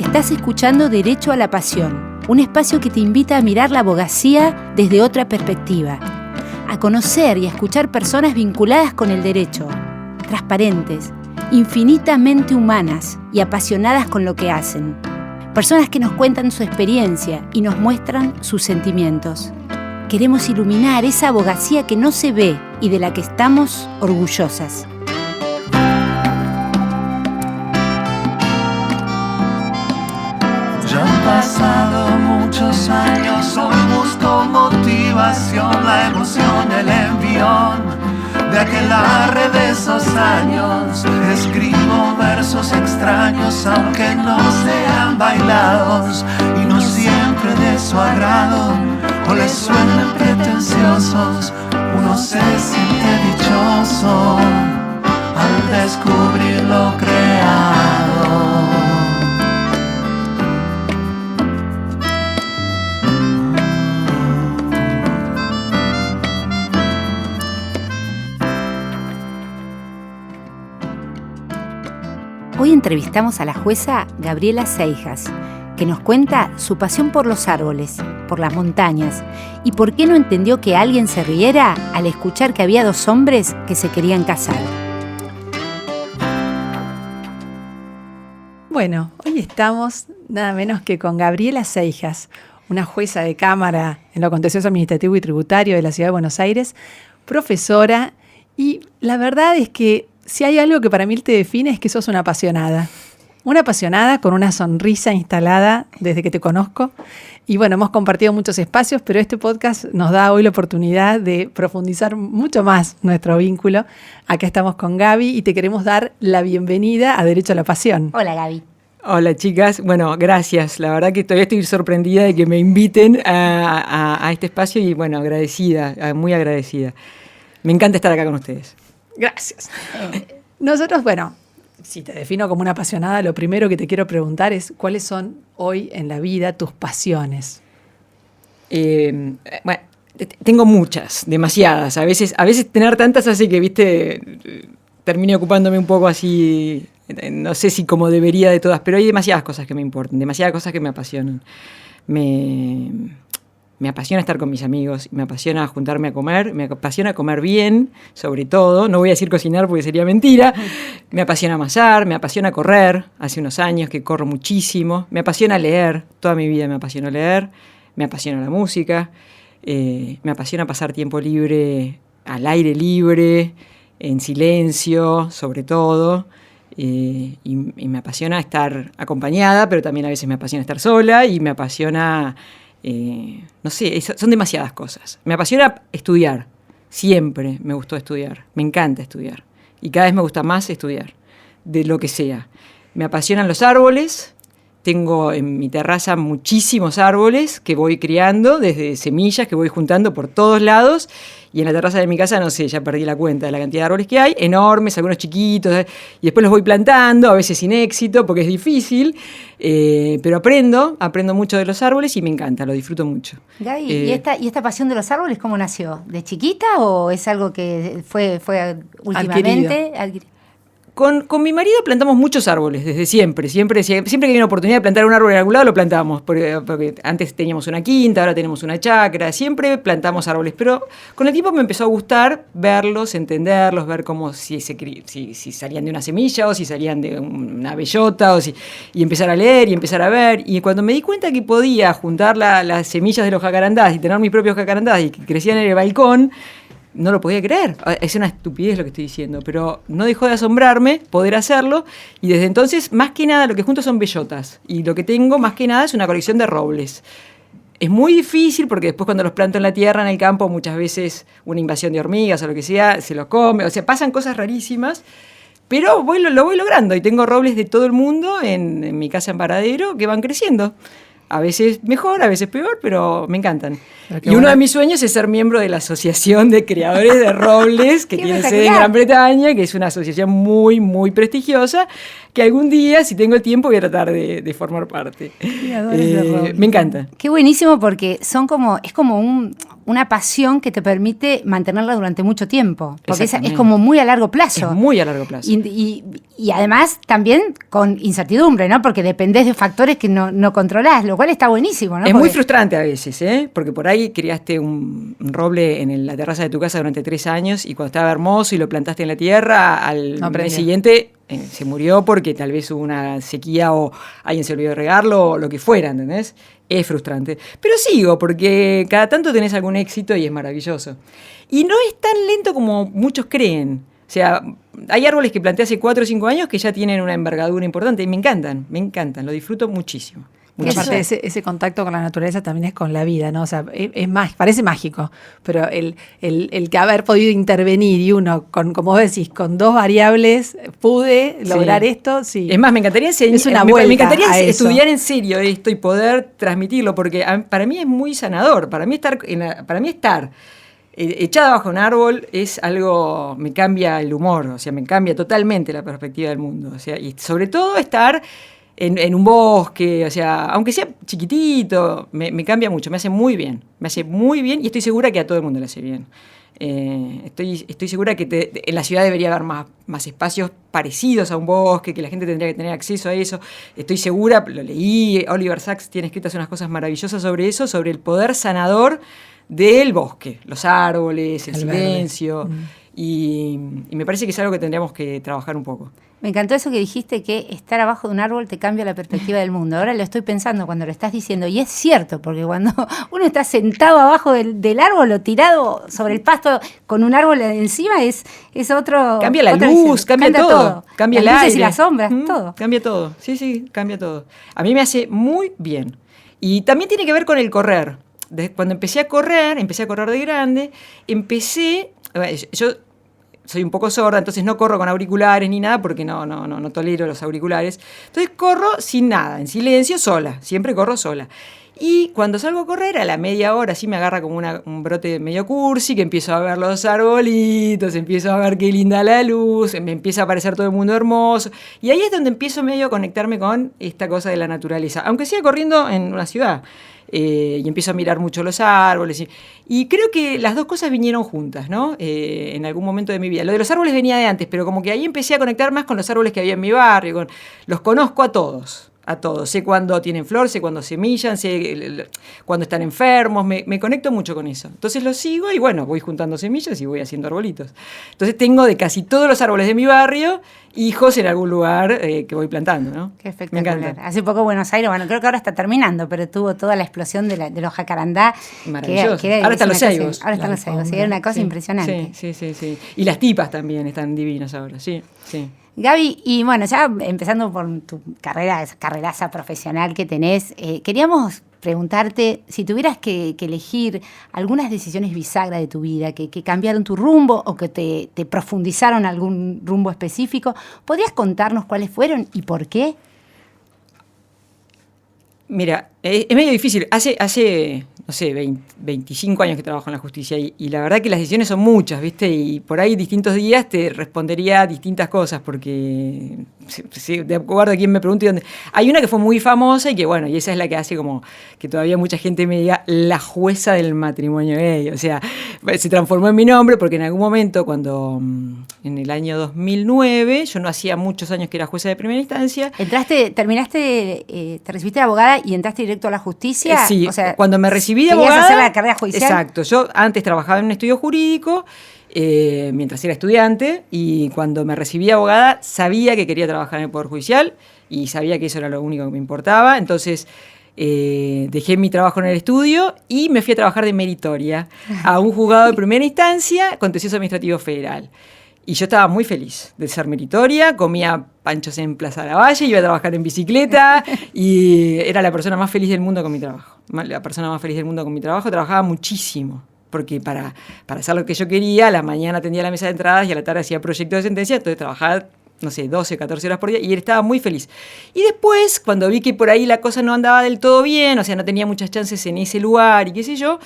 Estás escuchando Derecho a la Pasión, un espacio que te invita a mirar la abogacía desde otra perspectiva, a conocer y a escuchar personas vinculadas con el derecho, transparentes, infinitamente humanas y apasionadas con lo que hacen. Personas que nos cuentan su experiencia y nos muestran sus sentimientos. Queremos iluminar esa abogacía que no se ve y de la que estamos orgullosas. Ya han pasado muchos años, hoy busco motivación, la emoción, el envión de aquelarre de esos años. Escribo versos extraños, aunque no sean bailados, y no siempre de su agrado, o les suenen pretenciosos. Uno se siente dichoso al descubrir lo creado. Hoy entrevistamos a la jueza Gabriela Seijas, que nos cuenta su pasión por los árboles, por las montañas, y por qué no entendió que alguien se riera al escuchar que había dos hombres que se querían casar. Bueno, hoy estamos nada menos que con Gabriela Seijas, una jueza de cámara en lo contencioso administrativo y tributario de la Ciudad de Buenos Aires, profesora, y la verdad es que si hay algo que para mí te define es que sos una apasionada con una sonrisa instalada desde que te conozco. Y bueno, hemos compartido muchos espacios, pero este podcast nos da hoy la oportunidad de profundizar mucho más nuestro vínculo. Acá estamos con Gaby y te queremos dar la bienvenida a Derecho a la Pasión. Hola, Gaby. Hola, chicas. Bueno, gracias. La verdad que todavía estoy sorprendida de que me inviten a este espacio y, bueno, agradecida, muy agradecida. Me encanta estar acá con ustedes. Gracias. Nosotros, bueno, si te defino como una apasionada, lo primero que te quiero preguntar es ¿cuáles son hoy en la vida tus pasiones? Bueno, tengo muchas, demasiadas. A veces tener tantas hace que, viste, termine ocupándome un poco así, no sé si como debería de todas, pero hay demasiadas cosas que me importan, demasiadas cosas que me apasionan. Me apasiona estar con mis amigos, me apasiona juntarme a comer, me apasiona comer bien, sobre todo, no voy a decir cocinar porque sería mentira, me apasiona amasar, me apasiona correr, hace unos años que corro muchísimo, me apasiona leer, toda mi vida me apasionó leer, me apasiona la música, me apasiona pasar tiempo libre, al aire libre, en silencio, sobre todo, y me apasiona estar acompañada, pero también a veces me apasiona estar sola y me apasiona... no sé, son demasiadas cosas. Me apasiona estudiar, siempre me gustó estudiar, me encanta estudiar y cada vez me gusta más estudiar, de lo que sea. Me apasionan los árboles, tengo en mi terraza muchísimos árboles que voy criando, desde semillas que voy juntando por todos lados, y en la terraza de mi casa, no sé, ya perdí la cuenta de la cantidad de árboles que hay, enormes, algunos chiquitos, y después los voy plantando, a veces sin éxito, porque es difícil, pero aprendo mucho de los árboles y me encanta, lo disfruto mucho. Gaby, ¿y esta pasión de los árboles cómo nació? ¿De chiquita o es algo que fue últimamente adquirido? Con mi marido plantamos muchos árboles desde siempre. Siempre que había una oportunidad de plantar un árbol en algún lado, lo plantábamos. Porque antes teníamos una quinta, ahora tenemos una chacra. Siempre plantamos árboles. Pero con el tiempo me empezó a gustar verlos, entenderlos, ver cómo si salían de una semilla o si salían de una bellota. Y empezar a leer y empezar a ver. Y cuando me di cuenta que podía juntar las semillas de los jacarandás y tener mis propios jacarandás y que crecían en el balcón, no lo podía creer. Es una estupidez lo que estoy diciendo, pero no dejó de asombrarme poder hacerlo, y desde entonces, más que nada, lo que junto son bellotas, y lo que tengo, más que nada, es una colección de robles. Es muy difícil porque después cuando los planto en la tierra, en el campo, muchas veces una invasión de hormigas o lo que sea, se los come, o sea, pasan cosas rarísimas, pero lo voy logrando, y tengo robles de todo el mundo en mi casa en Varadero que van creciendo. A veces mejor, a veces peor, pero me encantan. Y uno de mis sueños es ser miembro de la Asociación de Creadores de Robles, que tiene sede en Gran Bretaña, que es una asociación muy, muy prestigiosa, que algún día, si tengo el tiempo, voy a tratar de formar parte. De robles. Me encanta. Qué buenísimo, porque es como una pasión que te permite mantenerla durante mucho tiempo. Porque es Exactamente. como muy a largo plazo. Es muy a largo plazo. Y además también con incertidumbre, ¿no? Porque dependés de factores que no controlás, lo cual está buenísimo, ¿no? Es muy Porque- frustrante a veces, ¿eh? Porque por ahí criaste un roble en la terraza de tu casa durante 3 años y cuando estaba hermoso y lo plantaste en la tierra, al No mes aprendió. siguiente se murió porque tal vez hubo una sequía o alguien se olvidó de regarlo o lo que fuera, ¿entendés? Es frustrante. Pero sigo, porque cada tanto tenés algún éxito y es maravilloso. Y no es tan lento como muchos creen. O sea, hay árboles que planté hace 4 o 5 años que ya tienen una envergadura importante y me encantan, lo disfruto muchísimo. Y Eso- aparte ese contacto con la naturaleza también es con la vida, ¿no? O sea, parece mágico, pero el que haber podido intervenir y uno, como vos decís, con 2 variables, pude lograr esto, sí. Es más, me encantaría Es una me vuelta encantaría a eso. estudiar en serio esto y poder transmitirlo, porque para mí es muy sanador. Para mí estar echada bajo un árbol es algo, me cambia el humor, o sea, me cambia totalmente la perspectiva del mundo. O sea, y sobre todo estar en un bosque, o sea, aunque sea chiquitito, me cambia mucho, me hace muy bien y estoy segura que a todo el mundo le hace bien. Estoy segura que en la ciudad debería haber más espacios parecidos a un bosque, que la gente tendría que tener acceso a eso. Estoy segura, lo leí, Oliver Sacks tiene escritas unas cosas maravillosas sobre eso, sobre el poder sanador del bosque, los árboles, el verde. silencio. Y me parece que es algo que tendríamos que trabajar un poco. Me encantó eso que dijiste, que estar abajo de un árbol te cambia la perspectiva del mundo. Ahora lo estoy pensando cuando lo estás diciendo, y es cierto, porque cuando uno está sentado abajo del árbol o tirado sobre el pasto con un árbol encima, es otro... Cambia la otra luz, visión. cambia todo. Cambia las el luces aire. y las sombras, todo. Cambia todo. Sí, cambia todo. A mí me hace muy bien. Y también tiene que ver con el correr. Cuando empecé a correr de grande, yo soy un poco sorda, entonces no corro con auriculares ni nada porque no tolero los auriculares. Entonces corro sin nada, en silencio, sola. Siempre corro sola. Y cuando salgo a correr, a la media hora, sí me agarra como un brote medio cursi, que empiezo a ver los arbolitos, empiezo a ver qué linda la luz, me empieza a aparecer todo el mundo hermoso. Y ahí es donde empiezo medio a conectarme con esta cosa de la naturaleza, aunque siga corriendo en una ciudad. Y empiezo a mirar mucho los árboles. Y creo que las dos cosas vinieron juntas, ¿no? En algún momento de mi vida. Lo de los árboles venía de antes, pero como que ahí empecé a conectar más con los árboles que había en mi barrio. Los conozco a todos. Sé cuándo tienen flor, sé cuándo semillan, sé cuándo están enfermos, me conecto mucho con eso. Entonces los sigo y bueno, voy juntando semillas y voy haciendo arbolitos. Entonces tengo de casi todos los árboles de mi barrio hijos en algún lugar que voy plantando, ¿no? Qué Me espectacular. encanta. Hace poco Buenos Aires, bueno, creo que ahora está terminando, pero tuvo toda la explosión de los jacarandá. Maravilloso. Ahora Ahora están los ceibos. Ahora están los ceibos, sí, era una cosa impresionante. Sí. Y las tipas también están divinas ahora, sí. Gaby, y bueno, ya empezando por tu carrera, esa carreraza profesional que tenés, queríamos preguntarte si tuvieras que elegir algunas decisiones bisagras de tu vida que cambiaron tu rumbo o que te profundizaron algún rumbo específico. ¿Podrías contarnos cuáles fueron y por qué? Mira, es medio difícil. Hace no sé, 25 años que trabajo en la justicia y la verdad que las decisiones son muchas, ¿viste? Y por ahí distintos días te respondería distintas cosas porque de acuerdo a quién me pregunte y dónde. Hay una que fue muy famosa y que bueno, y esa es la que hace como que todavía mucha gente me diga la jueza del matrimonio gay. O sea, se transformó en mi nombre porque en algún momento cuando en el año 2009, yo no hacía muchos años que era jueza de primera instancia. Te recibiste de abogada y entraste directo a la justicia. Sí, o sea, cuando me recibí de ¿querías abogada, hacer la carrera judicial? Exacto, yo antes trabajaba en un estudio jurídico mientras era estudiante y cuando me recibí de abogada sabía que quería trabajar en el Poder Judicial y sabía que eso era lo único que me importaba, entonces dejé mi trabajo en el estudio y me fui a trabajar de meritoria a un juzgado de primera instancia, contencioso administrativo federal. Y yo estaba muy feliz de ser meritoria, comía panchos en Plaza Lavalle, iba a trabajar en bicicleta y era la persona más feliz del mundo con mi trabajo. La persona más feliz del mundo con mi trabajo, trabajaba muchísimo, porque para hacer lo que yo quería, a la mañana atendía la mesa de entradas y a la tarde hacía proyectos de sentencia, entonces trabajaba, no sé, 12, 14 horas por día y él estaba muy feliz. Y después, cuando vi que por ahí la cosa no andaba del todo bien, o sea, no tenía muchas chances en ese lugar y qué sé yo,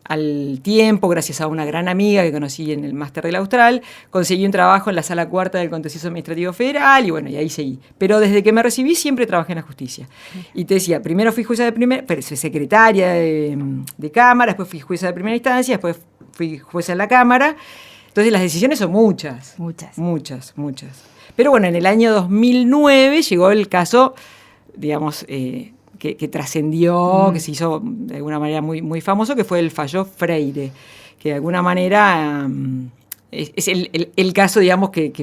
al tiempo, gracias a una gran amiga que conocí en el máster del Austral, conseguí un trabajo en la Sala Cuarta del Contencioso Administrativo Federal y bueno, y ahí seguí. Pero desde que me recibí siempre trabajé en la justicia. Y te decía, primero fui jueza secretaria de Cámara, después fui jueza de primera instancia, después fui jueza en la Cámara. Entonces las decisiones son muchas. Muchas. Pero bueno, en el año 2009 llegó el caso, digamos, que trascendió, que se hizo de alguna manera muy, muy famoso, que fue el fallo Freire, que de alguna manera es el caso, digamos, que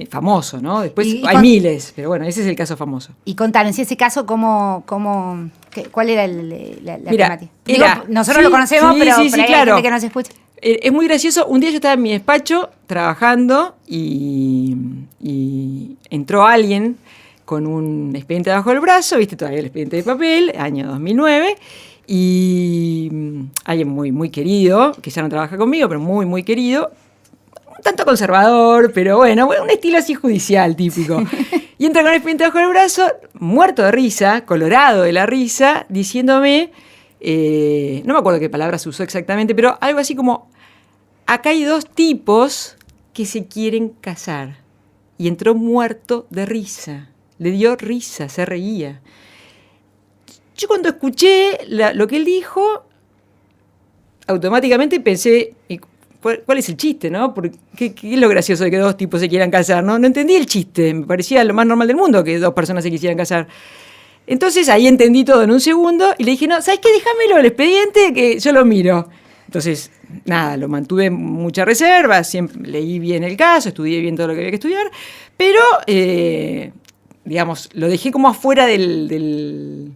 famoso, ¿no? Después hay miles, pero bueno, ese es el caso famoso. Y contanos, ese caso, ¿cuál era la Mira, temática? Nosotros lo conocemos, pero sí, por ahí claro. hay gente que nos escucha. Es muy gracioso. Un día yo estaba en mi despacho trabajando y entró alguien con un expediente bajo el brazo, viste, todavía el expediente de papel, año 2009, y alguien muy, muy querido, que ya no trabaja conmigo, pero muy, muy querido, un tanto conservador, pero bueno, un estilo así judicial típico. Y entra con el expediente bajo el brazo, muerto de risa, colorado de la risa, diciéndome, no me acuerdo qué palabras usó exactamente, pero algo así como, acá hay dos tipos que se quieren casar. Y entró muerto de risa. Le dio risa, se reía. Yo cuando escuché lo que él dijo, automáticamente pensé, ¿cuál es el chiste, no? ¿Qué es lo gracioso de que dos tipos se quieran casar? No entendí el chiste, me parecía lo más normal del mundo que dos personas se quisieran casar. Entonces ahí entendí todo en un segundo y le dije, no, ¿sabes qué? Déjamelo el expediente que yo lo miro. Entonces, nada, lo mantuve mucha reserva, siempre leí bien el caso, estudié bien todo lo que había que estudiar, pero digamos, lo dejé como afuera del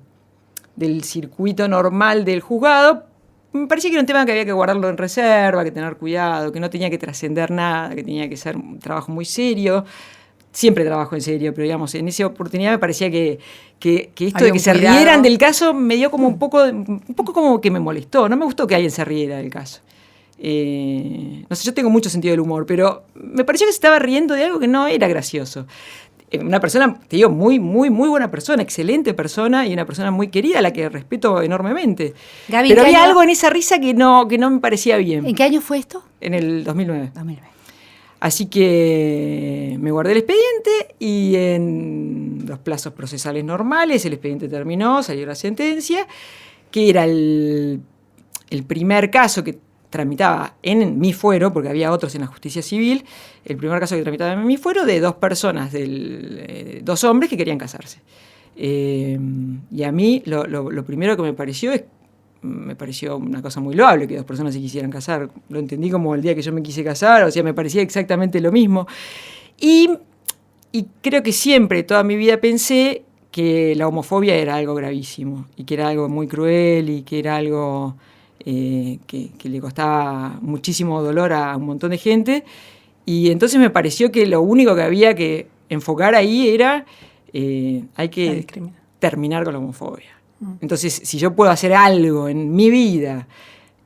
circuito normal del juzgado. Me parecía que era un tema que había que guardarlo en reserva, que tener cuidado, que no tenía que trascender nada, que tenía que ser un trabajo muy serio. Siempre trabajo en serio, pero digamos, en esa oportunidad me parecía que esto de que se rieran del caso me dio como un poco como que me molestó. No me gustó que alguien se riera del caso. No sé, yo tengo mucho sentido del humor, pero me pareció que se estaba riendo de algo que no era gracioso. Una persona, te digo, muy, muy, muy buena persona, excelente persona y una persona muy querida, a la que respeto enormemente. Gaby, pero había algo en esa risa que no me parecía bien. ¿En qué año fue esto? En el 2009. Así que me guardé el expediente y en los plazos procesales normales el expediente terminó, salió la sentencia, que era el primer caso que tramitaba en mi fuero, porque había otros en la justicia civil, el primer caso que tramitaba en mi fuero de dos personas, dos hombres que querían casarse. Y a mí lo primero que me pareció una cosa muy loable que dos personas se quisieran casar. Lo entendí como el día que yo me quise casar, o sea, me parecía exactamente lo mismo. Y creo que siempre, toda mi vida pensé que la homofobia era algo gravísimo y que era algo muy cruel y que era algo que le costaba muchísimo dolor a un montón de gente. Y entonces me pareció que lo único que había que enfocar ahí era hay que terminar con la homofobia. Entonces, si yo puedo hacer algo en mi vida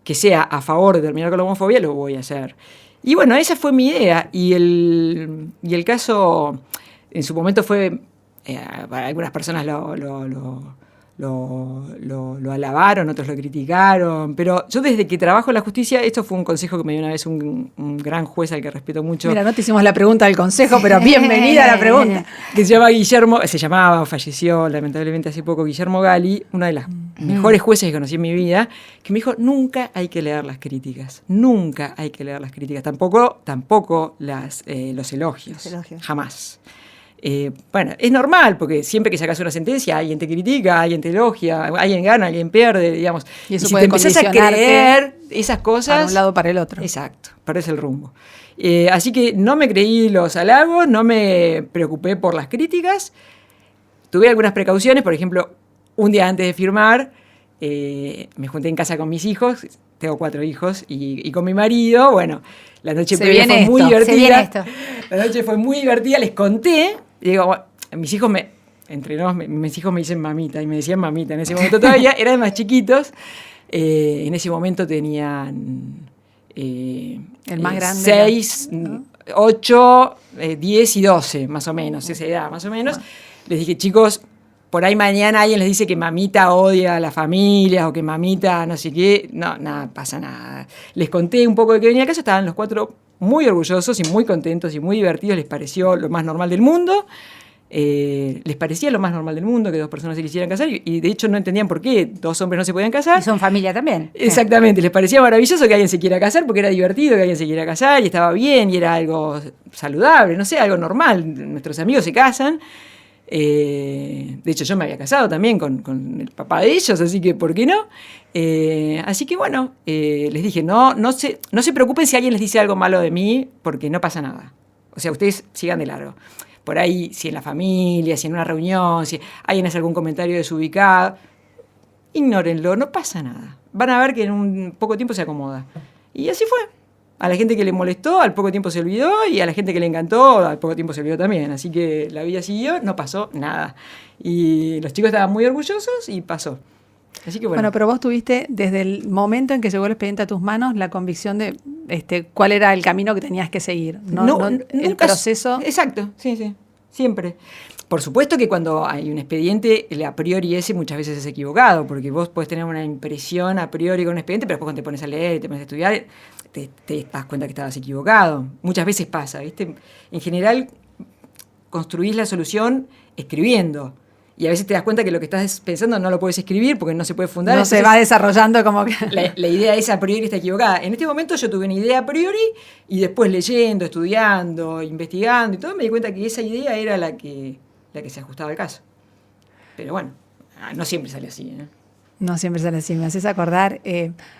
que sea a favor de terminar con la homofobia, lo voy a hacer. Y bueno, esa fue mi idea. Y el caso, en su momento fue, para algunas personas lo alabaron, otros lo criticaron, pero yo desde que trabajo en la justicia, esto fue un consejo que me dio una vez un gran juez al que respeto mucho. Mira, no te hicimos la pregunta del consejo, pero bienvenida a la pregunta. Que se llamaba, falleció lamentablemente hace poco, Guillermo Gali, una de las mejores jueces que conocí en mi vida, que me dijo, nunca hay que leer las críticas, nunca hay que leer las críticas, tampoco los elogios, jamás. Bueno, es normal, porque siempre que sacas una sentencia, alguien te critica, alguien te elogia, alguien gana, alguien pierde, digamos. Y eso si puede te empezás a creer esas cosas... Para un lado o para el otro. Exacto, perdés el rumbo. Así que no me creí los halagos, no me preocupé por las críticas. Tuve algunas precauciones, por ejemplo, un día antes de firmar, me junté en casa con mis hijos, tengo 4 hijos, y con mi marido. Bueno, la noche previa fue muy divertida. La noche fue muy divertida, les conté. Y digo, bueno, mis hijos mis hijos me dicen mamita, y me decían mamita en ese momento todavía, eran más chiquitos. En ese momento tenían el más grande 6, 8, 10 y 12, más o menos, esa edad, más o menos. Les dije, chicos, por ahí mañana alguien les dice que mamita odia a la familia o que mamita no sé qué, no, nada, pasa nada. Les conté un poco de que venía a casa, estaban los 4 muy orgullosos y muy contentos y muy divertidos, les pareció lo más normal del mundo. Les parecía lo más normal del mundo que 2 personas se quisieran casar y de hecho no entendían por qué 2 hombres no se podían casar. Y son familia también. Exactamente, les parecía maravilloso que alguien se quiera casar porque era divertido que alguien se quiera casar y estaba bien y era algo saludable, no sé, algo normal. Nuestros amigos se casan. De hecho yo me había casado también con el papá de ellos, así que ¿por qué no? Así que bueno, les dije, no se preocupen si alguien les dice algo malo de mí porque no pasa nada. O sea, ustedes sigan de largo. Por ahí, si en la familia, si en una reunión, si alguien hace algún comentario desubicado, ignórenlo, no pasa nada. Van a ver que en un poco tiempo se acomoda. Y así fue. A la gente que le molestó, al poco tiempo se olvidó, y a la gente que le encantó, al poco tiempo se olvidó también. Así que la vida siguió, no pasó nada. Y los chicos estaban muy orgullosos y pasó. Así que Bueno, pero vos tuviste, desde el momento en que llegó el expediente a tus manos, la convicción de cuál era el camino que tenías que seguir. El proceso. Exacto, sí, siempre. Por supuesto que cuando hay un expediente, el a priori ese muchas veces es equivocado, porque vos podés tener una impresión a priori con un expediente, pero después cuando te pones a leer y te pones a estudiar, te das cuenta que estabas equivocado. Muchas veces pasa, ¿viste? En general, construís la solución escribiendo. Y a veces te das cuenta que lo que estás pensando no lo puedes escribir porque no se puede fundar. No entonces, se va desarrollando como que... La idea esa a priori está equivocada. En este momento yo tuve una idea a priori y después leyendo, estudiando, investigando y todo, me di cuenta que esa idea era la que se ajustaba al caso. Pero bueno, no siempre sale así, ¿eh? No siempre sale así. Me haces acordar,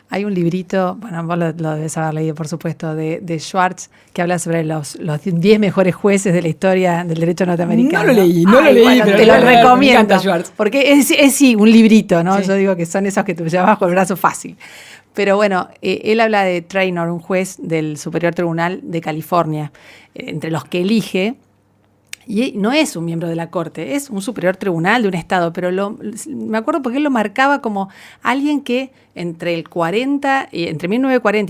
hay un librito, bueno, vos lo debes haber leído, por supuesto, de Schwartz, que habla sobre los 10 mejores jueces de la historia del derecho norteamericano. No lo leí, bueno, pero te lo recomiendo. Me encanta Schwartz. Porque es sí, un librito, ¿no? Sí. Yo digo que son esos que te llevas bajo el brazo fácil. Pero bueno, él habla de Traynor, un juez del Superior Tribunal de California, entre los que elige. Y no es un miembro de la corte, es un superior tribunal de un estado, pero me acuerdo porque él lo marcaba como alguien que entre 1940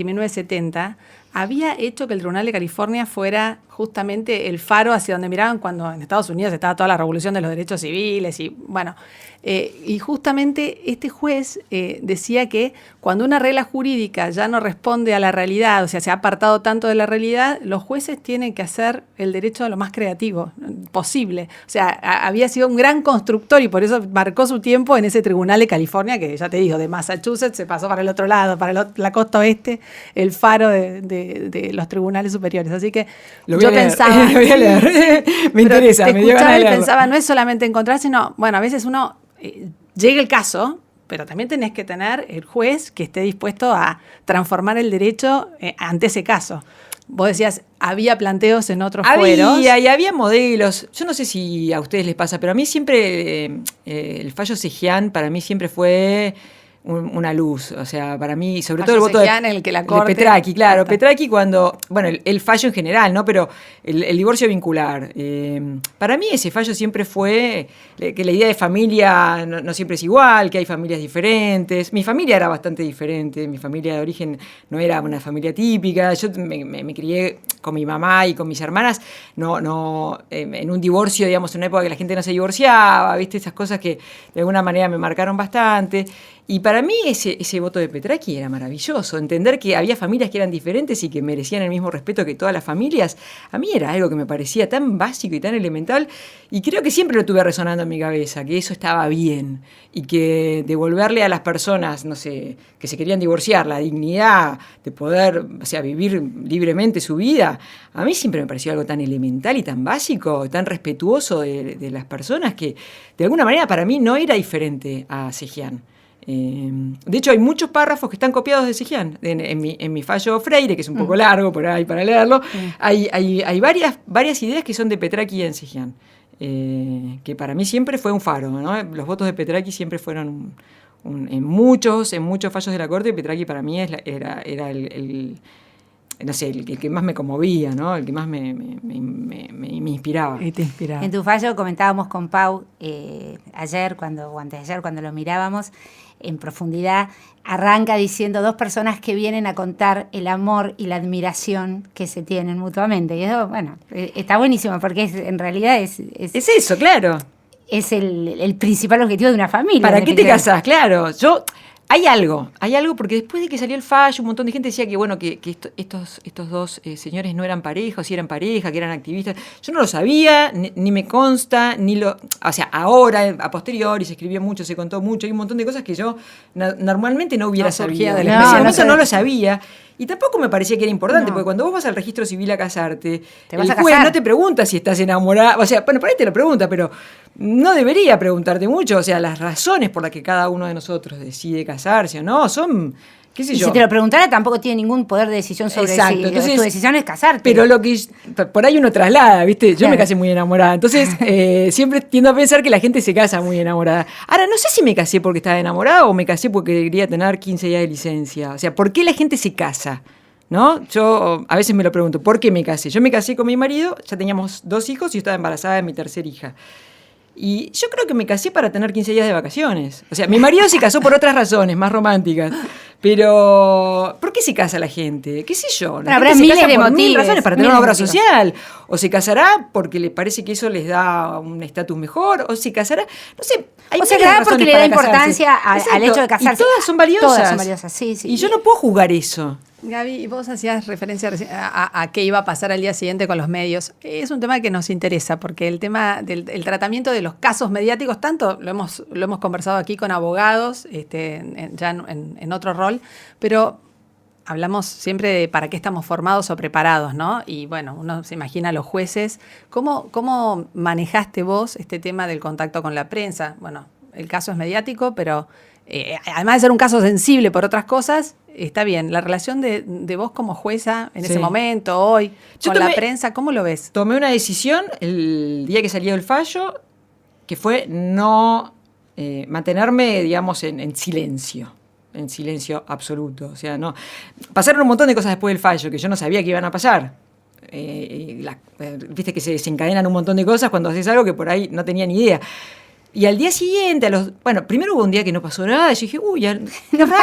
y 1970 había hecho que el Tribunal de California fuera justamente el faro hacia donde miraban cuando en Estados Unidos estaba toda la revolución de los derechos civiles y bueno, y justamente este juez decía que cuando una regla jurídica ya no responde a la realidad, o sea, se ha apartado tanto de la realidad, los jueces tienen que hacer el derecho lo más creativo posible. O sea, había sido un gran constructor y por eso marcó su tiempo en ese Tribunal de California, que ya te digo, de Massachusetts se pasó para el otro lado, para la costa oeste, el faro de los tribunales superiores. Así que yo pensaba... Lo voy a leer. Me interesa, me dio ganas de leerlo. Pensaba, no es solamente encontrar, sino, bueno, a veces uno llega el caso, pero también tenés que tener el juez que esté dispuesto a transformar el derecho ante ese caso. Vos decías, había planteos en otros fueros. Y había modelos. Yo no sé si a ustedes les pasa, pero a mí siempre el fallo Cejian para mí siempre fue una luz, o sea, para mí, sobre todo el voto de Petraki, claro, Petraki cuando, bueno, el fallo en general, ¿no? Pero el divorcio vincular, para mí ese fallo siempre fue que la idea de familia no siempre es igual, que hay familias diferentes. Mi familia era bastante diferente, mi familia de origen no era una familia típica, yo me crié con mi mamá y con mis hermanas, en un divorcio, digamos, en una época que la gente no se divorciaba, ¿viste? Esas cosas que de alguna manera me marcaron bastante. Y para mí ese voto de Petraki era maravilloso, entender que había familias que eran diferentes y que merecían el mismo respeto que todas las familias, a mí era algo que me parecía tan básico y tan elemental, y creo que siempre lo tuve resonando en mi cabeza, que eso estaba bien, y que devolverle a las personas, no sé, que se querían divorciar, la dignidad de poder, o sea, vivir libremente su vida, a mí siempre me pareció algo tan elemental y tan básico, tan respetuoso de las personas, que de alguna manera para mí no era diferente a Cejian. De hecho hay muchos párrafos que están copiados de Cejian en mi fallo Freire, que es un poco largo por ahí para leerlo. Hay varias ideas que son de Petraki en Cejian, que para mí siempre fue un faro, ¿no? Los votos de Petraki siempre fueron en muchos fallos de la corte. Petraki para mí era el no sé, el que más me conmovía, ¿no? El que más me inspiraba. Y te inspiraba. En tu fallo comentábamos con Pau ayer o antes de ayer cuando lo mirábamos en profundidad, arranca diciendo 2 personas que vienen a contar el amor y la admiración que se tienen mutuamente. Y eso, bueno, está buenísimo porque en realidad es eso, claro. es el principal objetivo de una familia. ¿Para qué te casás? Claro, hay algo, porque después de que salió el fallo, un montón de gente decía que bueno, que estos dos señores no eran pareja, o si eran pareja, que eran activistas. Yo no lo sabía, ni me consta, o sea, ahora, a posteriori, se escribió mucho, se contó mucho, hay un montón de cosas que yo normalmente no hubiera sabido. En ese momento no lo sabía. Y tampoco me parecía que era importante, porque cuando vos vas al registro civil a casarte, el juez no te pregunta si estás enamorada, o sea, bueno, por ahí te lo pregunta, pero no debería preguntarte mucho, o sea, las razones por las que cada uno de nosotros decide casarse o no, son, qué sé yo. Si te lo preguntara, tampoco tiene ningún poder de decisión sobre Exacto. si Entonces, tu decisión es casarte. Pero lo que por ahí uno traslada, ¿viste? Yo me casé muy enamorada, entonces siempre tiendo a pensar que la gente se casa muy enamorada. Ahora, no sé si me casé porque estaba enamorada o me casé porque quería tener 15 días de licencia. O sea, ¿por qué la gente se casa? ¿No? Yo a veces me lo pregunto, ¿por qué me casé? Yo me casé con mi marido, ya teníamos 2 hijos y yo estaba embarazada de mi tercera hija. Y yo creo que me casé para tener 15 días de vacaciones. O sea, mi marido se casó por otras razones, más románticas. Pero, ¿por qué se casa la gente? ¿Qué sé yo? Pero habrá miles de motivos. Mil razones para tener una obra social. O se casará porque le parece que eso les da un estatus mejor. O se casará, no sé. O se casará porque le da importancia al hecho de casarse. Y todas son valiosas. Todas son valiosas, sí. Y yo no puedo juzgar eso. Gaby, y vos hacías referencia a qué iba a pasar al día siguiente con los medios. Es un tema que nos interesa, porque el tema del tratamiento de los casos mediáticos, tanto lo hemos conversado aquí con abogados, ya en otro rol, pero hablamos siempre de para qué estamos formados o preparados, ¿no? Y bueno, uno se imagina a los jueces. ¿Cómo manejaste vos este tema del contacto con la prensa? Bueno, el caso es mediático, pero además de ser un caso sensible por otras cosas, está bien. La relación de vos como jueza en ese momento, hoy, con la prensa, ¿cómo lo ves? Tomé una decisión el día que salió el fallo, que fue no mantenerme, digamos, en silencio absoluto. O sea, no. Pasaron un montón de cosas después del fallo que yo no sabía que iban a pasar. Viste que se desencadenan un montón de cosas cuando haces algo que por ahí no tenía ni idea. Y al día siguiente, primero hubo un día que no pasó nada, y yo dije, ya,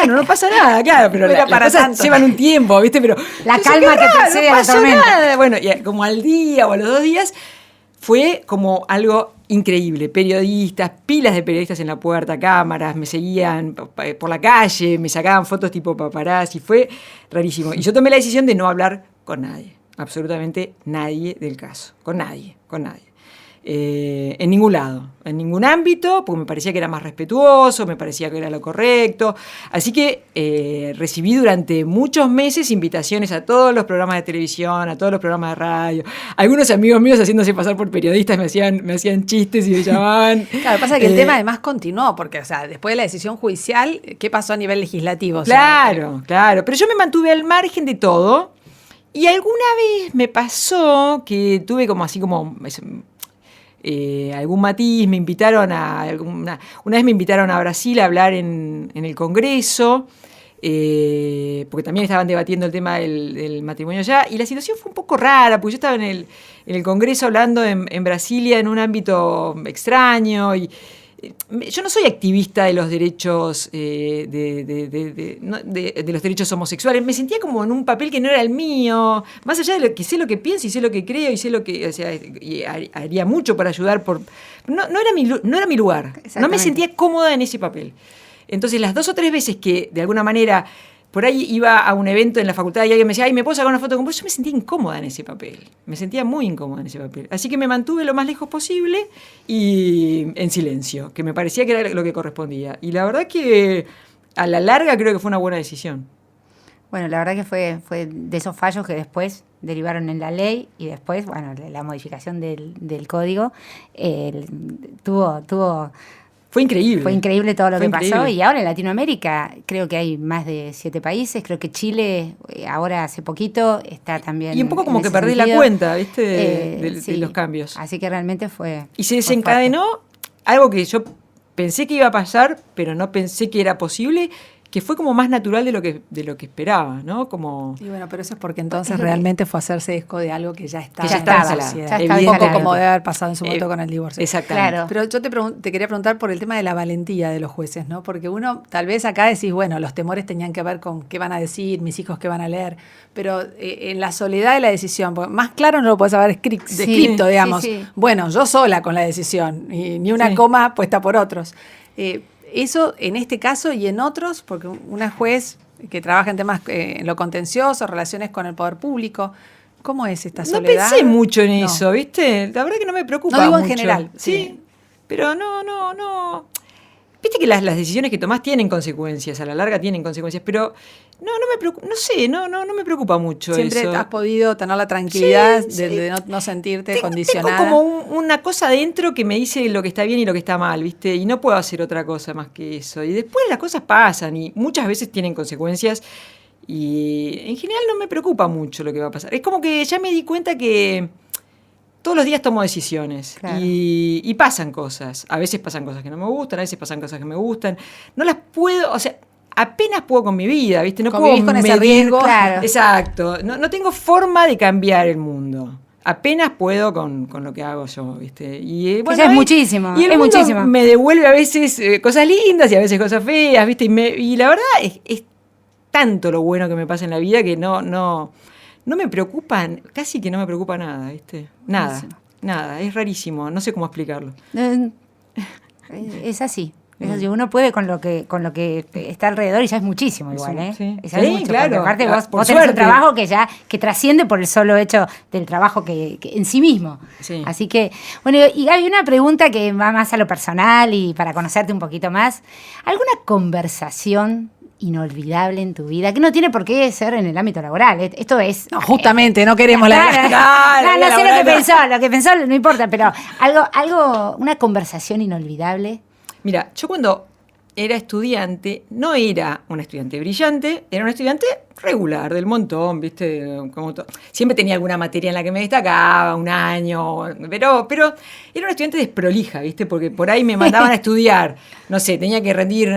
no pasa nada, claro, pero las cosas llevan un tiempo, ¿viste? Pero la calma que precede a la tormenta. Nada. Bueno, y como al día o a los 2 días, fue como algo increíble. Periodistas, pilas de periodistas en la puerta, cámaras, me seguían por la calle, me sacaban fotos tipo paparazzi, fue rarísimo. Y yo tomé la decisión de no hablar con nadie, absolutamente nadie del caso, con nadie. En ningún lado, en ningún ámbito, porque me parecía que era más respetuoso, me parecía que era lo correcto. Así que recibí durante muchos meses invitaciones a todos los programas de televisión, a todos los programas de radio. Algunos amigos míos haciéndose pasar por periodistas me hacían chistes y me llamaban. Claro, pasa que el tema además continuó, porque o sea, después de la decisión judicial, ¿qué pasó a nivel legislativo? Claro, pero yo me mantuve al margen de todo. Y alguna vez me pasó que tuve algún matiz, me invitaron una vez me invitaron a Brasil a hablar en el Congreso, porque también estaban debatiendo el tema del matrimonio allá, y la situación fue un poco rara, porque yo estaba en el Congreso hablando en Brasilia en un ámbito extraño, y yo no soy activista de los derechos de los derechos homosexuales. Me sentía como en un papel que no era el mío, más allá de lo que sé lo que pienso y sé lo que creo y sé lo que, o sea, y haría mucho para ayudar no era mi lugar. No me sentía cómoda en ese papel. Entonces, las 2 o 3 veces que de alguna manera por ahí iba a un evento en la facultad y alguien me decía, ¿me puedo sacar una foto con vos? Yo me sentía incómoda en ese papel. Me sentía muy incómoda en ese papel. Así que me mantuve lo más lejos posible y en silencio, que me parecía que era lo que correspondía. Y la verdad que a la larga creo que fue una buena decisión. Bueno, la verdad que fue de esos fallos que después derivaron en la ley y después, bueno, la modificación del código tuvo... Fue increíble. Fue increíble todo lo que pasó. Y ahora en Latinoamérica creo que hay más de 7 países. Creo que Chile, ahora hace poquito, está también. Y un poco como que perdí la cuenta, ¿viste? De los cambios. Así que realmente fue. Y se desencadenó algo que yo pensé que iba a pasar, pero no pensé que era posible, que fue como más natural de lo que esperaba, ¿no? Como... Y bueno, pero eso es porque entonces realmente fue hacerse eco de algo que ya estaba ya en la estaba, sociedad. ya estaba Un poco instalado. como debe haber pasado en su momento con el divorcio. Exactamente. Claro. Pero yo te quería preguntar por el tema de la valentía de los jueces, ¿no? Porque uno, tal vez acá decís, bueno, los temores tenían que ver con qué van a decir, mis hijos qué van a leer, pero en la soledad de la decisión, porque más claro no lo puedes haber descrito, digamos. sí. Bueno, yo sola con la decisión, y ni una Sí. coma puesta por otros. Eso en este caso y en otros, porque una juez que trabaja en temas en lo contencioso, relaciones con el poder público, ¿cómo es esta No soledad? pensé mucho en No. eso, ¿viste? La verdad que no me preocupa No digo en mucho. general. Sí, pero no. Viste que las decisiones que tomás tienen consecuencias, a la larga tienen consecuencias, pero no me preocupa, no sé, no me preocupa mucho Siempre eso. has podido tener la tranquilidad Sí, de no sentirte Tengo condicionada. como una cosa dentro que me dice lo que está bien y lo que está mal, ¿viste? Y no puedo hacer otra cosa más que eso. Y después las cosas pasan y muchas veces tienen consecuencias y en general no me preocupa mucho lo que va a pasar. Es como que ya me di cuenta que todos los días tomo decisiones Claro. y pasan cosas. A veces pasan cosas que no me gustan, a veces pasan cosas que me gustan. No las puedo, o sea, apenas puedo con mi vida, ¿viste? No Convivís puedo con ese medir- riesgo. Claro. Exacto. No tengo forma de cambiar el mundo. Apenas puedo con lo que hago yo, ¿viste? Y ya es muchísimo, Y el es mundo muchísimo. me devuelve a veces cosas lindas y a veces cosas feas, ¿viste? Y la verdad es tanto lo bueno que me pasa en la vida que no me preocupan, casi que no me preocupa nada, ¿viste? Nada, es rarísimo, no sé cómo explicarlo. Es así. Es así. Uno puede con lo que está alrededor y ya es muchísimo igual, ¿eh? Sí. Ya es Sí, mucho, claro. porque aparte Ah, vos por tenés un suerte. trabajo que trasciende por el solo hecho del trabajo que en sí mismo. Sí. Así que, bueno, y Gaby, una pregunta que va más a lo personal y para conocerte un poquito más. ¿Alguna conversación inolvidable en tu vida? Que no tiene por qué ser en el ámbito laboral. Esto es... No, justamente, no queremos Claro, la... no sé lo que pensó, no importa, pero una conversación inolvidable. Mira, yo cuando era estudiante, no era una estudiante brillante, era una estudiante regular, del montón, ¿viste? Siempre tenía alguna materia en la que me destacaba, un año, pero era una estudiante desprolija, ¿viste? Porque por ahí me mandaban a estudiar, no sé, tenía que rendir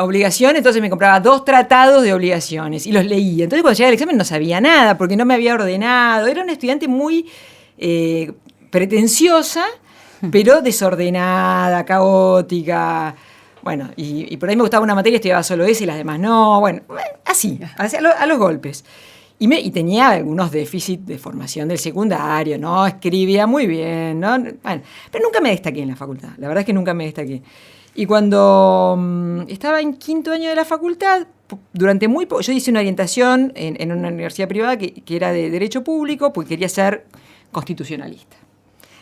obligaciones, entonces me compraba 2 tratados de obligaciones y los leía. Entonces cuando llegaba al examen no sabía nada, porque no me había ordenado. Era una estudiante muy pretenciosa, pero desordenada, caótica. Bueno, y por ahí me gustaba una materia, estudiaba solo esa y las demás no. Bueno, así a los golpes. Y tenía algunos déficits de formación del secundario, ¿no? Escribía muy bien, ¿no? Bueno, pero nunca me destaqué en la facultad. La verdad es que nunca me destaqué. Y cuando estaba en 5º año de la facultad, durante muy poco, yo hice una orientación en una universidad privada que era de Derecho Público, porque quería ser constitucionalista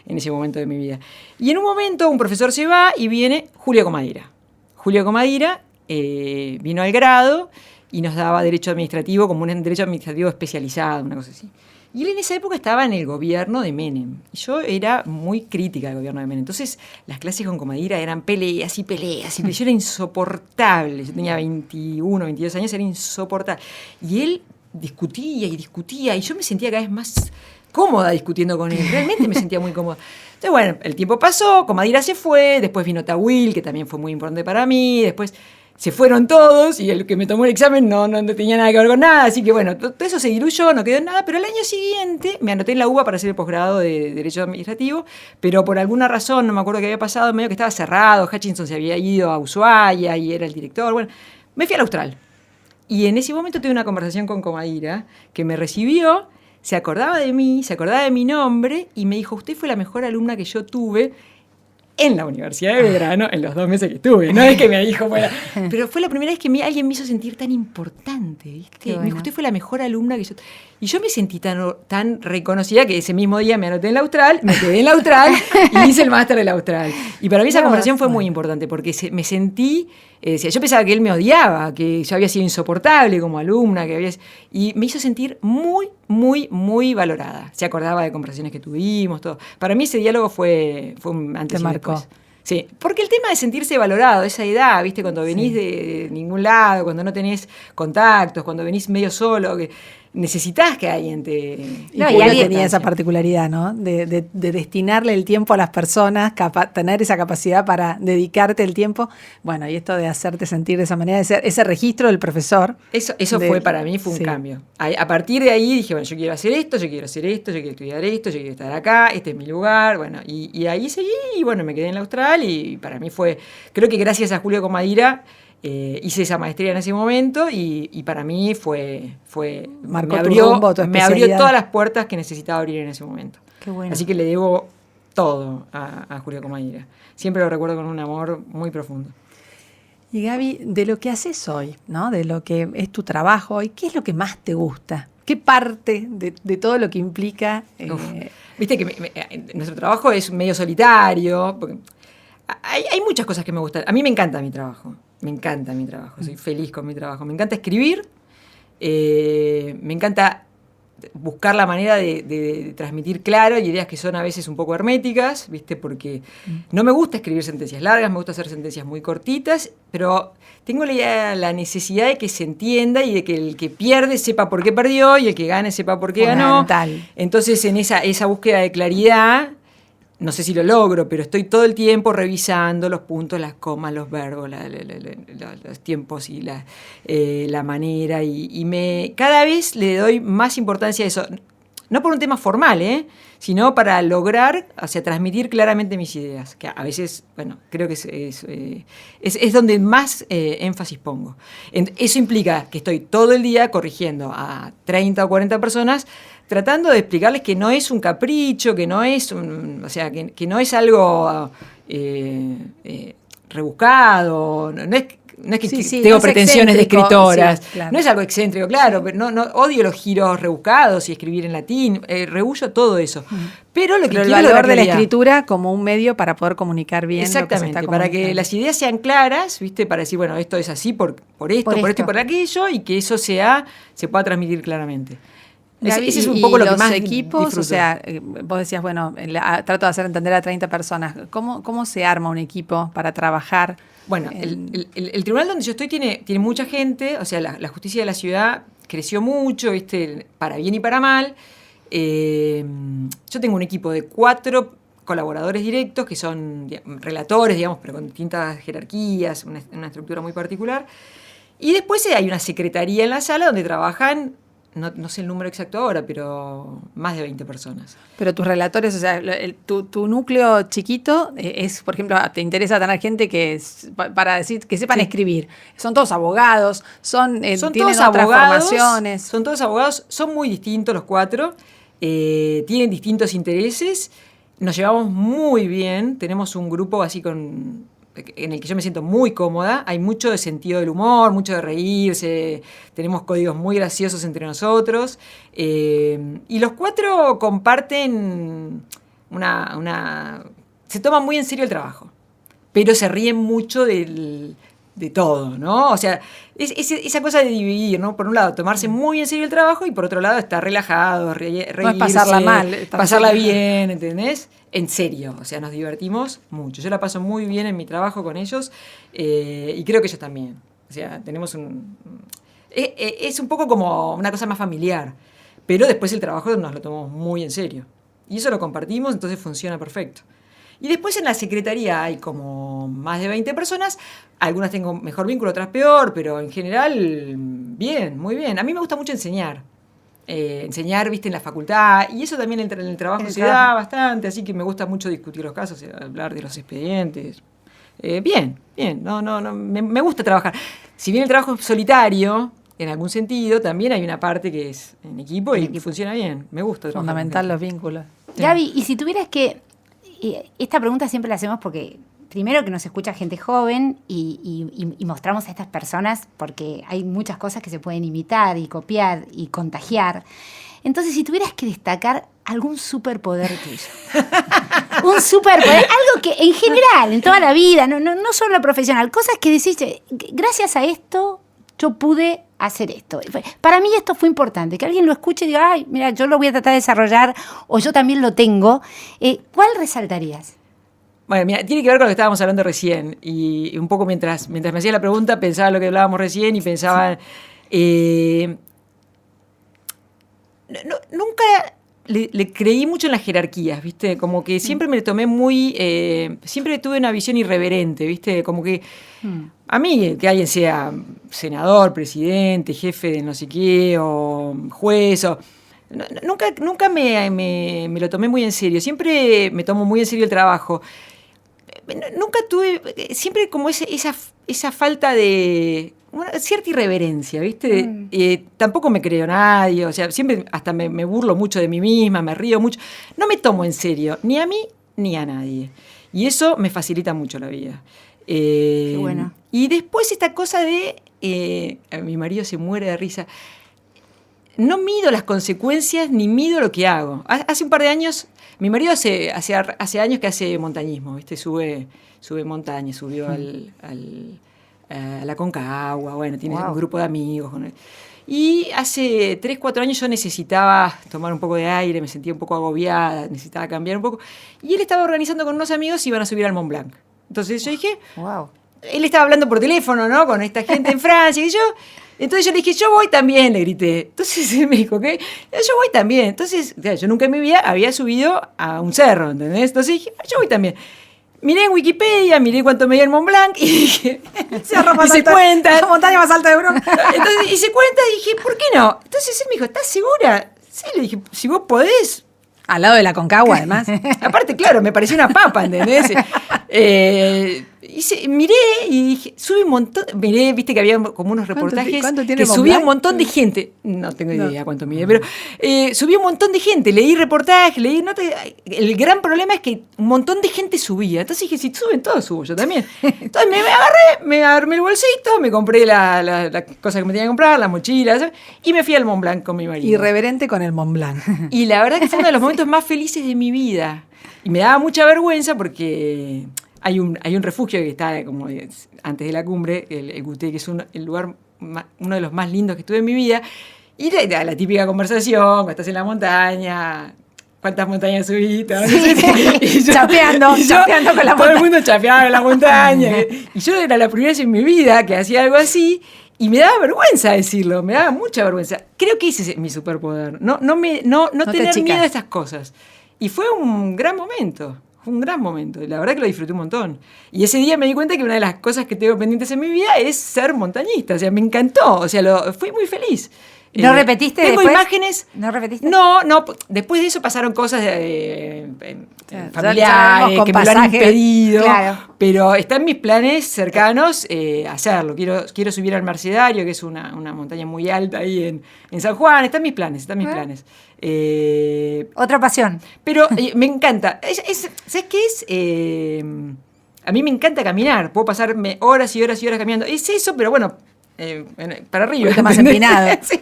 en ese momento de mi vida. Y en un momento un profesor se va y viene Julio Comadira. Julio Comadira vino al grado y nos daba derecho administrativo como un derecho administrativo especializado, una cosa así. Y él en esa época estaba en el gobierno de Menem. Y yo era muy crítica del gobierno de Menem. Entonces las clases con Comadira eran peleas. Yo era insoportable. Yo tenía 21, 22 años, era insoportable. Y él discutía y yo me sentía cada vez más cómoda discutiendo con él. Realmente me sentía muy cómoda. Entonces, bueno, el tiempo pasó, Comadira se fue, después vino Tawil, que también fue muy importante para mí, después se fueron todos y el que me tomó el examen no tenía nada que ver con nada, así que bueno, todo eso se diluyó, no quedó en nada, pero el año siguiente me anoté en la UBA para hacer el posgrado de Derecho Administrativo, pero por alguna razón, no me acuerdo qué había pasado, medio que estaba cerrado, Hutchinson se había ido a Ushuaia y era el director, bueno, me fui al Austral. Y en ese momento tuve una conversación con Comadira, que me recibió, se acordaba de mí, se acordaba de mi nombre y me dijo, usted fue la mejor alumna que yo tuve en la Universidad de Belgrano en los 2 meses que estuve. No es que me dijo, bueno, pero fue la primera vez que alguien me hizo sentir tan importante, ¿viste? Qué bueno. Me dijo, usted fue la mejor alumna que yo... Y yo me sentí tan reconocida que ese mismo día me anoté en la Austral, me quedé en la Austral y hice el máster de la Austral. Y para mí esa conversación fue muy importante porque me sentí... yo pensaba que él me odiaba, que yo había sido insoportable como alumna, y me hizo sentir muy, muy, muy valorada. Se acordaba de conversaciones que tuvimos, todo. Para mí ese diálogo fue un antes Te y marcó. después. Sí, porque el tema de sentirse valorado, esa edad, ¿viste? Cuando venís de ningún lado, cuando no tenés contactos, cuando venís medio solo, necesitas que alguien te... Y No, y Julio alguien- tenía esa particularidad, ¿no? De destinarle el tiempo a las personas, tener esa capacidad para dedicarte el tiempo. Bueno, y esto de hacerte sentir de esa manera, ese registro del profesor. Eso de- fue para mí, fue un sí. cambio. A partir de ahí dije, bueno, yo quiero hacer esto, yo quiero hacer esto, yo quiero estudiar esto, yo quiero estar acá, este es mi lugar, bueno, y ahí seguí, y bueno, me quedé en la Austral, y para mí fue, creo que gracias a Julio Comadira, hice esa maestría en ese momento, y para mí Marcó me tu abrió, rumbo, tu me abrió especialidad. todas las puertas que necesitaba abrir en ese momento. Qué bueno. Así que le debo todo a Julio Comadira. Siempre lo recuerdo con un amor muy profundo. Y Gaby, de lo que haces hoy, ¿no? De lo que es tu trabajo hoy, ¿qué es lo que más te gusta? ¿Qué parte de todo lo que implica? Uf. Viste que nuestro trabajo es medio solitario. Porque hay muchas cosas que me gustan. A mí me encanta mi trabajo. Me encanta mi trabajo. Soy feliz con mi trabajo. Me encanta escribir. Me encanta buscar la manera de transmitir claro y ideas que son a veces un poco herméticas, ¿viste? Porque no me gusta escribir sentencias largas, me gusta hacer sentencias muy cortitas, pero tengo la necesidad de que se entienda y de que el que pierde sepa por qué perdió y el que gane sepa por qué ganó. Fundamental. Entonces, en esa búsqueda de claridad, no sé si lo logro, pero estoy todo el tiempo revisando los puntos, las comas, los verbos, los tiempos y la manera. Y cada vez le doy más importancia a eso. No por un tema formal, sino para lograr, o sea, transmitir claramente mis ideas. Que a veces, bueno, creo que es donde más énfasis pongo. Eso implica que estoy todo el día corrigiendo a 30 o 40 personas, tratando de explicarles que no es un capricho, que no es que no es algo rebuscado, no es que Sí, tengo no es pretensiones de excéntrico, escritoras, sí, claro. no es algo excéntrico, claro, pero no odio los giros rebuscados y escribir en latín, rehúyo todo eso. Pero lo que Pero el quiero es valor de la claridad. escritura como un medio para poder comunicar bien lo que se Exactamente, está para que comunicando. las ideas sean claras, ¿viste? Para decir, bueno, esto es así por esto, por esto y esto. por aquello, y que eso se pueda transmitir claramente. Gaby, Ese es un y poco lo que los más equipos, disfruto. o sea, vos decías, bueno, trato de hacer entender a 30 personas. ¿Cómo se arma un equipo para trabajar? Bueno, el tribunal donde yo estoy tiene mucha gente, o sea, la justicia de la ciudad creció mucho, ¿viste? Para bien y para mal. Yo tengo un equipo de 4 colaboradores directos que son relatores, digamos, pero con distintas jerarquías, una estructura muy particular. Y después hay una secretaría en la sala donde trabajan, no sé el número exacto ahora, pero más de 20 personas. Pero tus relatores, o sea, tu núcleo chiquito es, por ejemplo, te interesa tener gente para decir que sepan Sí. escribir. Son todos abogados, Son tienen todos otras abogados, formaciones. son todos abogados, son muy distintos los 4, tienen distintos intereses, nos llevamos muy bien, tenemos un grupo así en el que yo me siento muy cómoda, hay mucho de sentido del humor, mucho de reírse, tenemos códigos muy graciosos entre nosotros, y los 4 comparten se toman muy en serio el trabajo, pero se ríen mucho de todo, ¿no? O sea, esa cosa de dividir, ¿no? Por un lado, tomarse muy en serio el trabajo y por otro lado, estar relajado, reírse. No es pasarla mal, Pasarla bien, ¿entendés? En serio, o sea, nos divertimos mucho. Yo la paso muy bien en mi trabajo con ellos y creo que ellos también. O sea, tenemos es un poco como una cosa más familiar, pero después el trabajo nos lo tomamos muy en serio. Y eso lo compartimos, entonces funciona perfecto. Y después en la secretaría hay como más de 20 personas. Algunas tengo mejor vínculo, otras peor, pero en general, bien, muy bien. A mí me gusta mucho enseñar. Enseñar, viste, en la facultad. Y eso también en el trabajo se da bastante, así que me gusta mucho discutir los casos, hablar de los expedientes. Bien. No, me gusta trabajar. Si bien el trabajo es solitario, en algún sentido, también hay una parte que es en equipo y funciona bien. Me gusta trabajar. Fundamental los vínculos. Sí. Gaby, y si tuvieras que... esta pregunta siempre la hacemos porque, primero, que nos escucha gente joven y mostramos a estas personas porque hay muchas cosas que se pueden imitar y copiar y contagiar. Entonces, si tuvieras que destacar algún superpoder tuyo, un superpoder, algo que en general, en toda la vida, no solo profesional, cosas que decís, gracias a esto yo pude hacer esto. Para mí esto fue importante, que alguien lo escuche y diga, ay, mira, yo lo voy a tratar de desarrollar o yo también lo tengo. ¿Cuál resaltarías? Bueno, mira, tiene que ver con lo que estábamos hablando recién. Y un poco mientras me hacía la pregunta, pensaba en lo que hablábamos recién y pensaba... nunca le creí mucho en las jerarquías, ¿viste? Como que siempre me tomé siempre tuve una visión irreverente, ¿viste? Como que a mí, que alguien sea senador, presidente, jefe de no sé qué, o juez, nunca me lo tomé muy en serio. Siempre me tomo muy en serio el trabajo. Nunca tuve, siempre como esa falta de una cierta irreverencia, ¿viste? Tampoco me creo nadie, o sea, siempre hasta me burlo mucho de mí misma, me río mucho. No me tomo en serio, ni a mí ni a nadie. Y eso me facilita mucho la vida. Qué bueno. Y después esta cosa de, mi marido se muere de risa, no mido las consecuencias ni mido lo que hago. Hace un par de años, mi marido hace años que hace montañismo, ¿viste? Sube montaña, subió a la Concagua, bueno, tiene un grupo de amigos con él. Y hace 3, 4 años yo necesitaba tomar un poco de aire, me sentía un poco agobiada, necesitaba cambiar un poco. Y él estaba organizando con unos amigos y iban a subir al Mont Blanc. Entonces yo dije, Wow. Él estaba hablando por teléfono, ¿no? Con esta gente en Francia y yo. Entonces yo le dije, yo voy también, le grité. Entonces él me dijo, ¿qué? Yo voy también. Entonces, yo nunca en mi vida había subido a un cerro, ¿entendés? Entonces dije, yo voy también. Miré en Wikipedia, miré cuánto medía el Mont Blanc y dije, hice cuenta. La montaña más alta de Europa. Entonces hice cuenta y dije, ¿por qué no? Entonces él me dijo, ¿estás segura? Sí, le dije, si vos podés. Al lado de la Concagua, además. Aparte, claro, me pareció una papa, ¿entendés? Miré y dije, subí un montón, miré, viste que había como unos reportajes ¿Cuánto tiene que subía un montón de gente, no tengo idea cuánto mide, pero subía un montón de gente, leí reportajes, el gran problema es que un montón de gente subía, entonces dije, si suben todos, subo yo también. Entonces me agarré el bolsito, me compré la cosa que me tenía que comprar, la mochila, ¿sabes? Y me fui al Mont Blanc con mi marido. Irreverente con el Mont Blanc. Y la verdad que fue uno de los momentos más felices de mi vida. Y me daba mucha vergüenza porque hay un refugio que está como antes de la cumbre, el Guté, que es el lugar, uno de los más lindos que estuve en mi vida. Y la típica conversación, cuando estás en la montaña, ¿cuántas montañas subiste? Sí. Chapeando con la montaña. Todo el mundo chapeaba en la montaña. Y yo era la primera vez en mi vida que hacía algo así. Y me daba vergüenza decirlo, me daba mucha vergüenza. Creo que ese es mi superpoder, no tener miedo a estas cosas. Y fue un gran momento, y la verdad que lo disfruté un montón. Y ese día me di cuenta que una de las cosas que tengo pendientes en mi vida es ser montañista, o sea, me encantó, o sea, fui muy feliz. ¿No repetiste Tengo después? imágenes. ¿No repetiste? No, después de eso pasaron cosas familiares que me lo han impedido. Claro. Pero está en mis planes cercanos hacerlo. Quiero subir al Mercedario, que es una montaña muy alta ahí en San Juan. Está en mis planes. Otra pasión. Pero me encanta. ¿Sabes qué es? A mí me encanta caminar. Puedo pasarme horas y horas y horas caminando. Es eso, pero bueno, para arriba. Más empinado. Sí,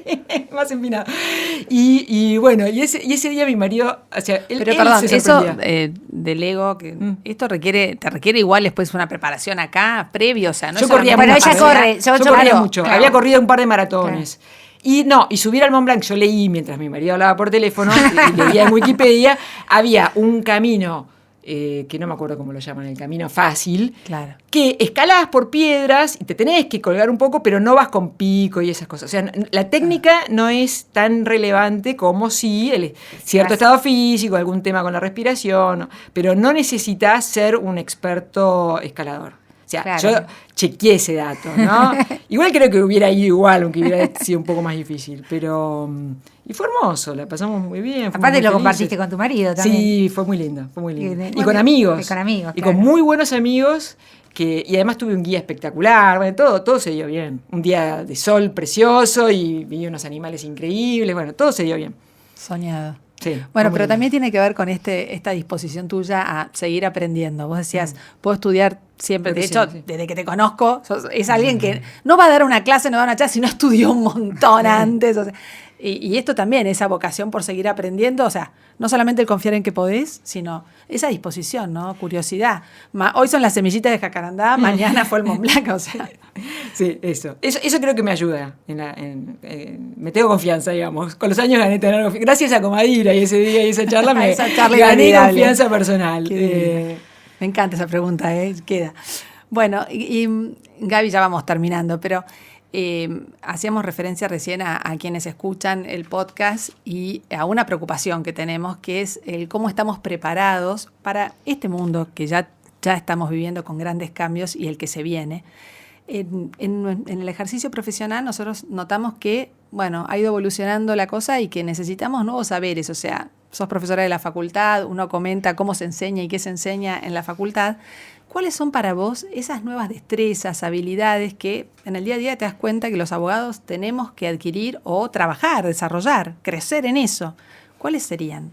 más empinado. Y bueno, y ese día mi marido, o sea, él Perdón, se eso sorprendía. del ego, esto te requiere igual después una preparación acá, previo, o sea, no Yo es corría solamente mucho. una Bueno, ella carrera. corre. Yo corría claro, mucho. claro. Había corrido un par de maratones. Claro. Y subir al Mont Blanc, yo leí mientras mi marido hablaba por teléfono, y leía en Wikipedia, había un camino, que no me acuerdo cómo lo llaman, el camino fácil, Claro. que escalabas por piedras y te tenés que colgar un poco, pero no vas con pico y esas cosas. O sea, la técnica no es tan relevante como si cierto estado físico, algún tema con la respiración, ¿no? Pero no necesitas ser un experto escalador. O sea, Claro. yo chequeé ese dato, ¿no? Igual creo que hubiera ido igual, aunque hubiera sido un poco más difícil. Pero. Y fue hermoso, la pasamos muy bien. Aparte lo compartiste con tu marido también. Sí, fue muy lindo, fue muy lindo. Bueno, Y con amigos. y con amigos, Y claro. con muy buenos amigos. Y además tuve un guía espectacular. Bueno, todo se dio bien. Un día de sol precioso y vi unos animales increíbles. Bueno, todo se dio bien. Soñado. Sí, Bueno, fue muy pero lindo. también tiene que ver con esta disposición tuya a seguir aprendiendo. Vos decías, puedo estudiar siempre. Creo De que hecho, sí. desde que te conozco, es alguien que no va a dar una clase, sino estudió un montón antes. O sea, y esto también, esa vocación por seguir aprendiendo, o sea, no solamente el confiar en que podés, sino esa disposición, ¿no? Curiosidad. Hoy son las semillitas de jacarandá, mañana fue el Mont Blanc, o sea. Sí, eso creo que me ayuda. Me tengo confianza, digamos. Con los años gané tener confianza. Gracias a Comadira y ese día y esa charla me Esa charla gané inolvidable. confianza personal. Qué me encanta esa pregunta, queda. Bueno, y Gaby, ya vamos terminando, pero hacíamos referencia recién a quienes escuchan el podcast y a una preocupación que tenemos, que es el cómo estamos preparados para este mundo que ya estamos viviendo con grandes cambios y el que se viene. En el ejercicio profesional nosotros notamos que, bueno, ha ido evolucionando la cosa y que necesitamos nuevos saberes. O sea, sos profesora de la facultad, uno comenta cómo se enseña y qué se enseña en la facultad. ¿Cuáles son para vos esas nuevas destrezas, habilidades que en el día a día te das cuenta que los abogados tenemos que adquirir o trabajar, desarrollar, crecer en eso? ¿Cuáles serían?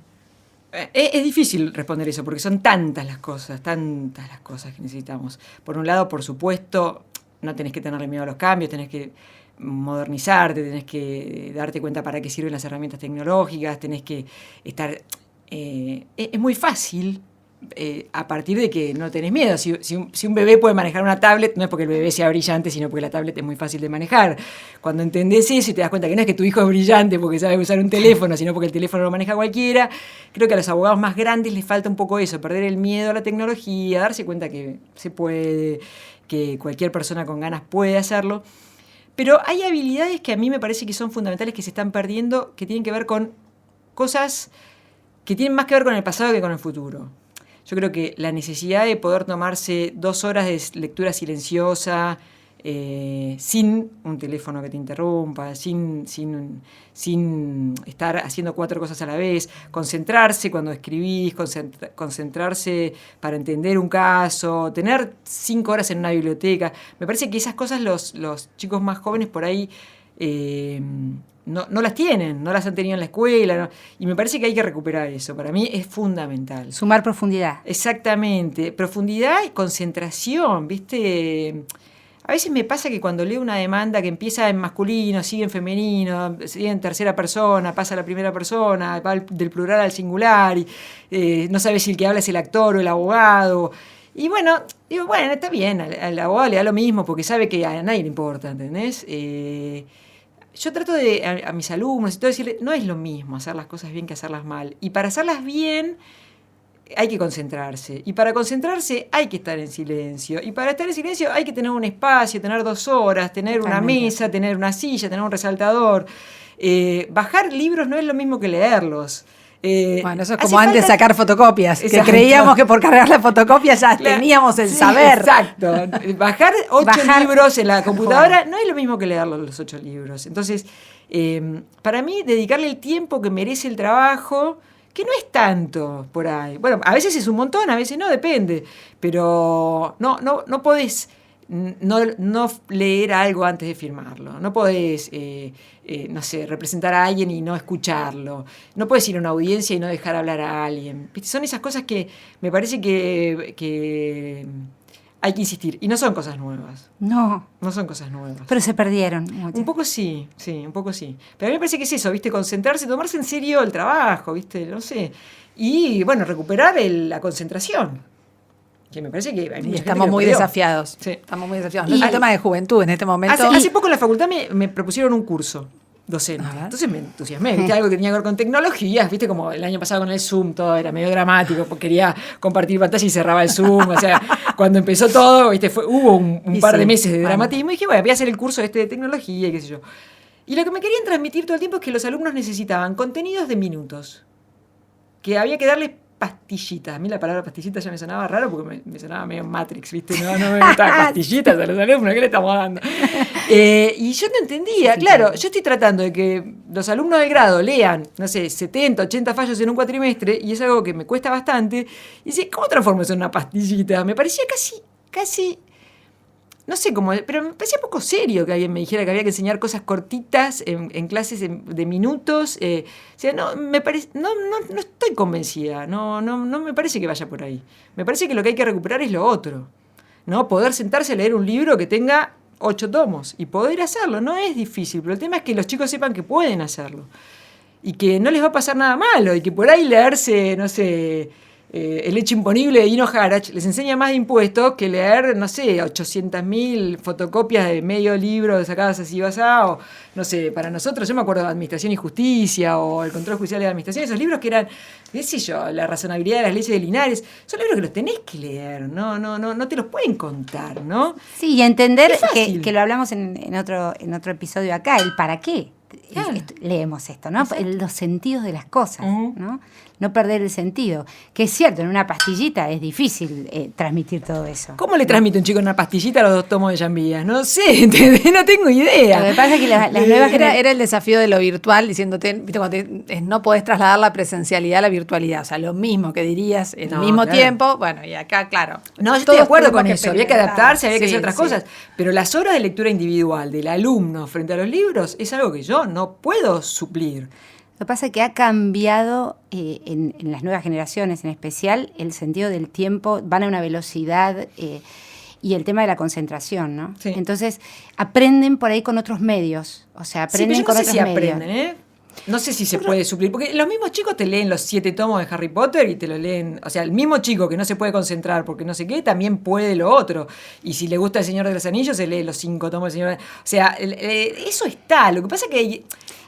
Es difícil responder eso porque son tantas las cosas que necesitamos. Por un lado, por supuesto, no tenés que tenerle miedo a los cambios, tenés que modernizarte, tenés que darte cuenta para qué sirven las herramientas tecnológicas, tenés que estar... es muy fácil a partir de que no tenés miedo. Si un bebé puede manejar una tablet, no es porque el bebé sea brillante, sino porque la tablet es muy fácil de manejar. Cuando entendés eso y te das cuenta que no es que tu hijo es brillante porque sabe usar un teléfono, sino porque el teléfono lo maneja cualquiera, creo que a los abogados más grandes les falta un poco eso, perder el miedo a la tecnología, darse cuenta que se puede, que cualquier persona con ganas puede hacerlo. Pero hay habilidades que a mí me parece que son fundamentales, que se están perdiendo, que tienen que ver con cosas que tienen más que ver con el pasado que con el futuro. Yo creo que la necesidad de poder tomarse 2 horas de lectura silenciosa, sin un teléfono que te interrumpa, sin estar haciendo 4 cosas a la vez, concentrarse cuando escribís, concentrarse para entender un caso, tener 5 horas en una biblioteca. Me parece que esas cosas los chicos más jóvenes por ahí no las tienen, no las han tenido en la escuela, ¿no? Y me parece que hay que recuperar eso. Para mí es fundamental. Sumar profundidad. Exactamente. Profundidad y concentración, ¿viste? A veces me pasa que cuando leo una demanda que empieza en masculino, sigue en femenino, sigue en tercera persona, pasa a la primera persona, va del plural al singular, y no sabes si el que habla es el actor o el abogado. Y bueno, digo, bueno, está bien, al abogado le da lo mismo porque sabe que a nadie le importa, ¿entendés? Yo trato de, a mis alumnos y todo, decirle, no es lo mismo hacer las cosas bien que hacerlas mal. Y para hacerlas bien hay que concentrarse. Y para concentrarse hay que estar en silencio. Y para estar en silencio hay que tener un espacio, tener 2 horas, tener una mesa, tener una silla, tener un resaltador. Bajar libros no es lo mismo que leerlos. Bueno, eso es como antes sacar fotocopias, Exacto. Que creíamos que por cargar la fotocopia ya teníamos el saber. Exacto. Bajar 8 libros en la computadora no es lo mismo que leerlos los 8 libros. Entonces, para mí, dedicarle el tiempo que merece el trabajo, que no es tanto por ahí. Bueno, a veces es un montón, a veces no, depende. Pero no podés no leer algo antes de firmarlo. No podés, no sé, representar a alguien y no escucharlo. No podés ir a una audiencia y no dejar hablar a alguien. Son esas cosas que me parece que hay que insistir. Y no son cosas nuevas. No. No son cosas nuevas. Pero se perdieron. Un poco sí, un poco sí. Pero a mí me parece que es eso, ¿viste? Concentrarse, tomarse en serio el trabajo, ¿viste? No sé. Y, bueno, recuperar la concentración. Que me parece que hay mucha estamos muy desafiados. Sí. Estamos muy desafiados. No es un tema de juventud en este momento. Hace poco en la facultad me propusieron un curso docente. Entonces me entusiasmé, ¿viste? Algo que tenía que ver con tecnologías, ¿viste? Como el año pasado con el Zoom, todo era medio dramático, porque quería compartir pantalla y cerraba el Zoom. O sea, cuando empezó todo, ¿viste? Hubo un par de meses de dramatismo. Y dije, bueno, voy a hacer el curso de tecnología y qué sé yo. Y lo que me querían transmitir todo el tiempo es que los alumnos necesitaban contenidos de minutos. Que había que darles pastillitas. A mí la palabra pastillitas ya me sonaba raro porque me sonaba medio Matrix, ¿viste? No me gustaban pastillitas a los alumnos, ¿qué le estamos dando? Y yo no entendía, claro, yo estoy tratando de que los alumnos del grado lean, no sé, 70, 80 fallos en un cuatrimestre, y es algo que me cuesta bastante, y dice, ¿cómo transformo eso en una pastillita? Me parecía casi no sé cómo, pero me parecía poco serio que alguien me dijera que había que enseñar cosas cortitas en clases de minutos. O sea, no estoy convencida, no me parece que vaya por ahí. Me parece que lo que hay que recuperar es lo otro, ¿no? Poder sentarse a leer un libro que tenga 8 tomos y poder hacerlo. No es difícil, pero el tema es que los chicos sepan que pueden hacerlo y que no les va a pasar nada malo y que por ahí leerse, no sé, el hecho imponible de Dino Harach les enseña más de impuestos que leer, no sé, 800.000 fotocopias de medio libro sacadas así basado, no sé, para nosotros, yo me acuerdo de Administración y Justicia o el Control Judicial de la Administración, esos libros que eran, qué sé yo, la razonabilidad de las leyes de Linares, son libros que los tenés que leer, no te los pueden contar, ¿no? Sí, y entender Es fácil. que lo hablamos en otro episodio acá, el para qué. Claro. Leemos esto, ¿no? Los sentidos de las cosas, Ujú. ¿no? No perder el sentido. Que es cierto, en una pastillita es difícil transmitir todo eso. ¿Cómo le transmite un chico en una pastillita los 2 tomos de Llambías? No sé, ¿entendés? No tengo idea. Lo que pasa es que las nuevas Era el desafío de lo virtual, diciéndote, viste, no podés trasladar la presencialidad a la virtualidad. O sea, lo mismo que dirías en el No, mismo claro. tiempo. Bueno, y acá, claro. No, yo estoy todos de acuerdo tuvimos con que eso. Había que experimentar. adaptarse, había que Sí, hacer otras sí. cosas. Pero las horas de lectura individual del alumno frente a los libros es algo que yo no puedo suplir. Lo que pasa es que ha cambiado en las nuevas generaciones en especial el sentido del tiempo, van a una velocidad y el tema de la concentración, ¿no? Sí. Entonces aprenden por ahí con otros medios, o sea, Sí, pero aprenden yo no con sé otros si medios. aprenden, ¿eh? No sé si se puede suplir, porque los mismos chicos te leen los 7 tomos de Harry Potter y te lo leen, o sea, el mismo chico que no se puede concentrar porque no sé qué, también puede lo otro. Y si le gusta El Señor de los Anillos, se lee los 5 tomos del Señor de los Anillos. O sea, eso está. Lo que pasa es que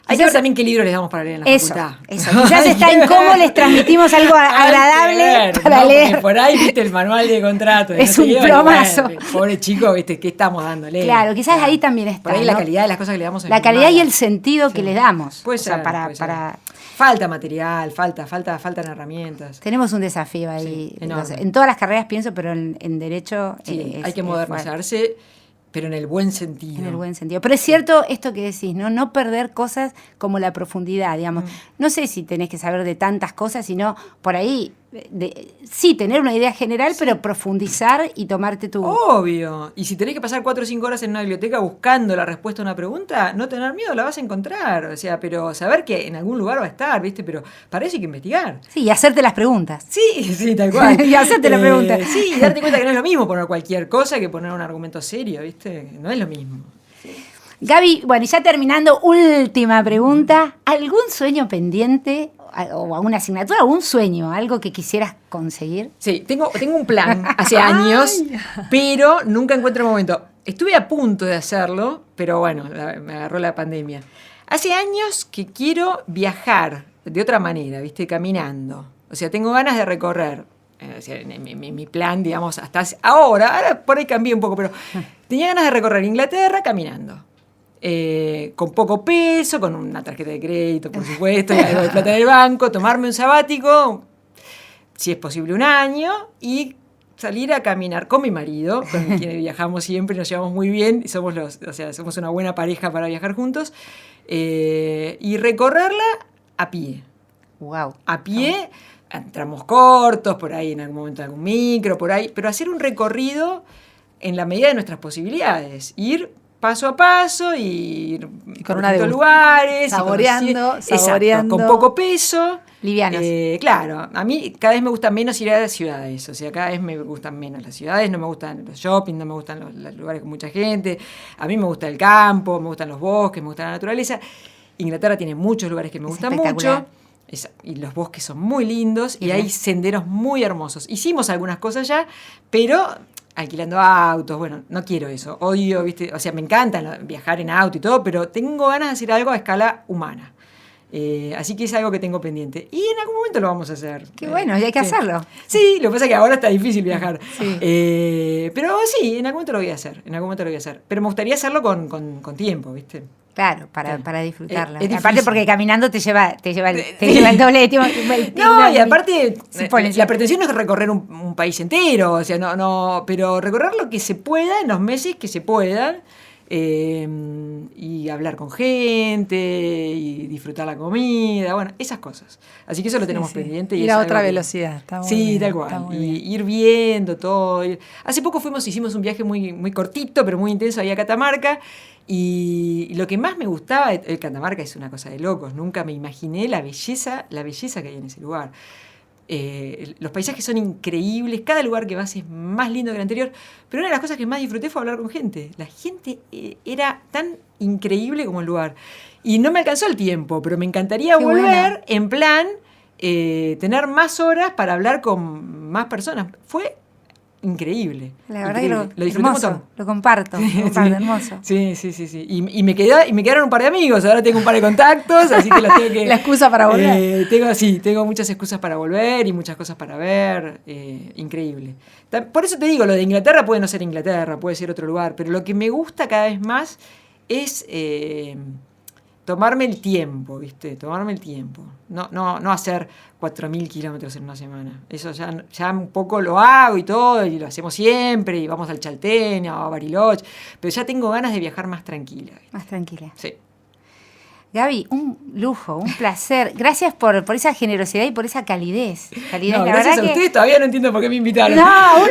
hay que ver también qué libros les damos para leer en la facultad. Eso. Quizás está en cómo les transmitimos algo agradable Hay que ver, para ¿no? Porque leer. por ahí, viste, el manual de contrato. Es no un sé qué, plomazo. bueno, pobre chico, viste, ¿qué estamos dándole? Claro, quizás ahí también está, Por ahí ¿no? la calidad de las cosas que le damos es La muy calidad y mala. el sentido que Sí. le damos. Puede O sea, ser, para, puede ser. para Falta material, faltan herramientas. tenemos un desafío ahí. Sí, enorme. En todas las carreras pienso, pero en derecho Sí, es- hay que es modernizarse, pero en el buen sentido. en el buen sentido. Pero es cierto esto que decís, ¿no? No perder cosas como la profundidad, digamos. No sé si tenés que saber de tantas cosas, sino por ahí, sí, tener una idea general, pero profundizar y tomarte tu... Obvio. Y si tenés que pasar 4 o 5 horas en una biblioteca buscando la respuesta a una pregunta, no tener miedo, la vas a encontrar. O sea, pero saber que en algún lugar va a estar, ¿viste? Pero para eso hay que investigar. Sí, y hacerte las preguntas. Sí, tal cual. Y hacerte la pregunta. Sí, y darte cuenta que no es lo mismo poner cualquier cosa que poner un argumento serio, ¿viste? No es lo mismo. Gaby, bueno, y ya terminando, última pregunta. ¿Algún sueño pendiente o alguna asignatura, algún sueño, algo que quisieras conseguir? Sí, tengo un plan hace años, pero nunca encuentro el momento. Estuve a punto de hacerlo, pero bueno, me agarró la pandemia. Hace años que quiero viajar de otra manera, ¿viste? Caminando. O sea, tengo ganas de recorrer. O sea, mi plan, digamos, hasta ahora por ahí cambié un poco, pero tenía ganas de recorrer Inglaterra caminando. Con poco peso, con una tarjeta de crédito, por supuesto, y algo de plata del banco, tomarme un sabático, si es posible 1 año, y salir a caminar con mi marido, con quien viajamos siempre, nos llevamos muy bien, y somos somos una buena pareja para viajar juntos, y recorrerla a pie. Wow. A pie, en tramos cortos, por ahí en algún momento algún micro, por ahí, pero hacer un recorrido en la medida de nuestras posibilidades, ir paso a paso y ir con por una distintos de- lugares. saboreando, Exacto, saboreando. con poco peso. Livianos. Claro, a mí cada vez me gusta menos ir a las ciudades, o sea, cada vez me gustan menos las ciudades, no me gustan los shopping, no me gustan los lugares con mucha gente, a mí me gusta el campo, me gustan los bosques, me gusta la naturaleza. Inglaterra tiene muchos lugares que me Es gustan espectacular. mucho. Y los bosques son muy lindos y Bien. hay senderos muy hermosos. Hicimos algunas cosas ya, pero alquilando autos, bueno, no quiero eso. Odio, ¿viste? O sea, me encanta viajar en auto y todo, pero tengo ganas de hacer algo a escala humana. Así que es algo que tengo pendiente. Y en algún momento lo vamos a hacer. Qué bueno, y hay que sí. hacerlo. Sí, lo que pasa es que ahora está difícil viajar. Sí. Pero sí, en algún momento lo voy a hacer. Pero me gustaría hacerlo con tiempo, ¿viste? Claro, Sí. para disfrutarla. Es Aparte difícil. porque caminando te lleva el doble de tiempo. No, y aparte, Sí, ponle- la pretensión no es recorrer un país entero, o sea, no, pero recorrer lo que se pueda en los meses que se puedan, y hablar con gente, y disfrutar la comida, bueno, esas cosas. Así que eso lo tenemos Sí. pendiente. Ir es a algo otra que- velocidad. Está muy Sí, bien, tal está cual. muy Y bien. ir viendo todo. Hace poco hicimos un viaje muy, muy cortito, pero muy intenso ahí a Catamarca. Y lo que más me gustaba, Catamarca es una cosa de locos. Nunca me imaginé la belleza que hay en ese lugar. Los paisajes son increíbles, cada lugar que vas es más lindo que el anterior, pero una de las cosas que más disfruté fue hablar con gente. La gente era tan increíble como el lugar. Y no me alcanzó el tiempo, pero me encantaría Qué volver bueno. en plan tener más horas para hablar con más personas. Fue increíble. La verdad increíble. que lo disfruté un hermoso, montón. lo comparto, hermoso. Sí. Y me quedaron un par de amigos, ahora tengo un par de contactos, así que las tengo que... La excusa para volver. Tengo muchas excusas para volver y muchas cosas para ver. Increíble. Por eso te digo, lo de Inglaterra puede no ser Inglaterra, puede ser otro lugar, pero lo que me gusta cada vez más es tomarme el tiempo, ¿viste? Tomarme el tiempo. No hacer 4.000 kilómetros en una semana. Eso ya un poco lo hago y todo, y lo hacemos siempre, y vamos al Chaltén, a Bariloche, pero ya tengo ganas de viajar más tranquila. ¿Viste? Más tranquila. Sí. Gaby, un lujo, un placer. Gracias por esa generosidad y por esa calidez. No, gracias a ustedes, todavía no entiendo por qué me invitaron. No,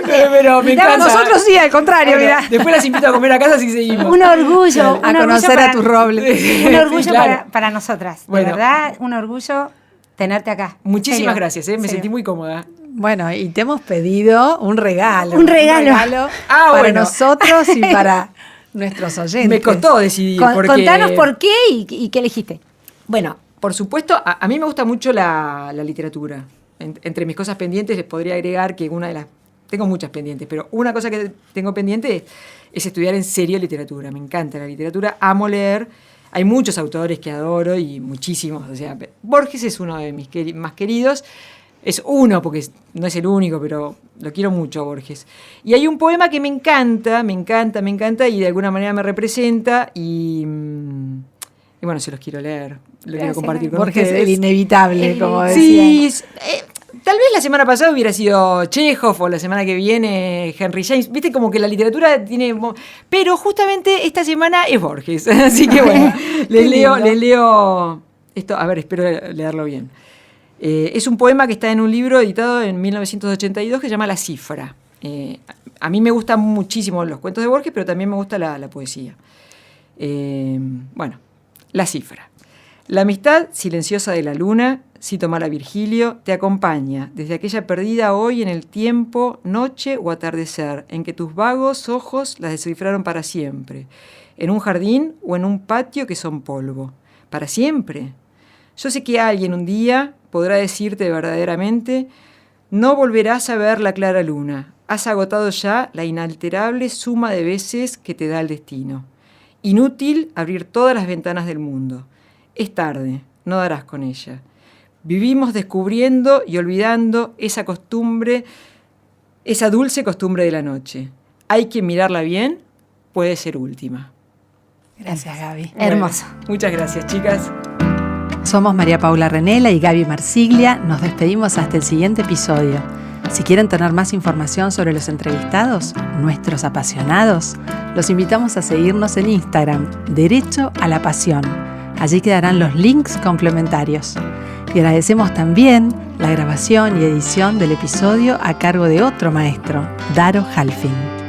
pero me encanta. Nosotros sí, al contrario, Bueno, mira. después las invito a comer a casa si seguimos. Un orgullo. A conocer a tus robles. Un orgullo Sí, claro. para nosotras. Bueno. De verdad, un orgullo tenerte acá. Muchísimas Serio. gracias, me Serio. sentí muy cómoda. Bueno, y te hemos pedido un regalo. Un regalo. Para bueno. nosotros y para nuestros oyentes. Me costó decidir. porque... Contanos por qué y qué elegiste. Bueno, por supuesto, a mí me gusta mucho la literatura. Entre mis cosas pendientes les podría agregar que tengo muchas pendientes, pero una cosa que tengo pendiente es estudiar en serio literatura. Me encanta la literatura, amo leer. Hay muchos autores que adoro y muchísimos. O sea, Borges es uno de mis más queridos. Es uno, porque no es el único, pero lo quiero mucho a Borges. Y hay un poema que me encanta, y de alguna manera me representa, y bueno, se los quiero leer. Lo quiero compartir con Borges, ustedes. el inevitable, como decía. Sí, tal vez la semana pasada hubiera sido Chekhov o la semana que viene Henry James. Viste como que la literatura tiene... Pero justamente esta semana es Borges. Así que bueno, les leo esto. A ver, espero leerlo bien. Es un poema que está en un libro editado en 1982 que se llama La Cifra. A mí me gustan muchísimo los cuentos de Borges, pero también me gusta la poesía. Bueno, La Cifra. La amistad silenciosa de la luna, cito mal a Virgilio, te acompaña desde aquella perdida hoy en el tiempo, noche o atardecer, en que tus vagos ojos las descifraron para siempre, en un jardín o en un patio que son polvo. ¿Para siempre? Yo sé que alguien un día podrá decirte verdaderamente, no volverás a ver la clara luna, has agotado ya la inalterable suma de veces que te da el destino. Inútil abrir todas las ventanas del mundo. Es tarde, no darás con ella. Vivimos descubriendo y olvidando esa costumbre, esa dulce costumbre de la noche. Hay que mirarla bien, puede ser última. Gracias, Gaby. Bueno, Hermoso. muchas gracias, chicas. Somos María Paula Renela y Gaby Marsiglia. Nos despedimos hasta el siguiente episodio. Si quieren tener más información sobre los entrevistados, nuestros apasionados, los invitamos a seguirnos en Instagram, Derecho a la Pasión. Allí quedarán los links complementarios. Y agradecemos también la grabación y edición del episodio a cargo de otro maestro, Daro Halfin.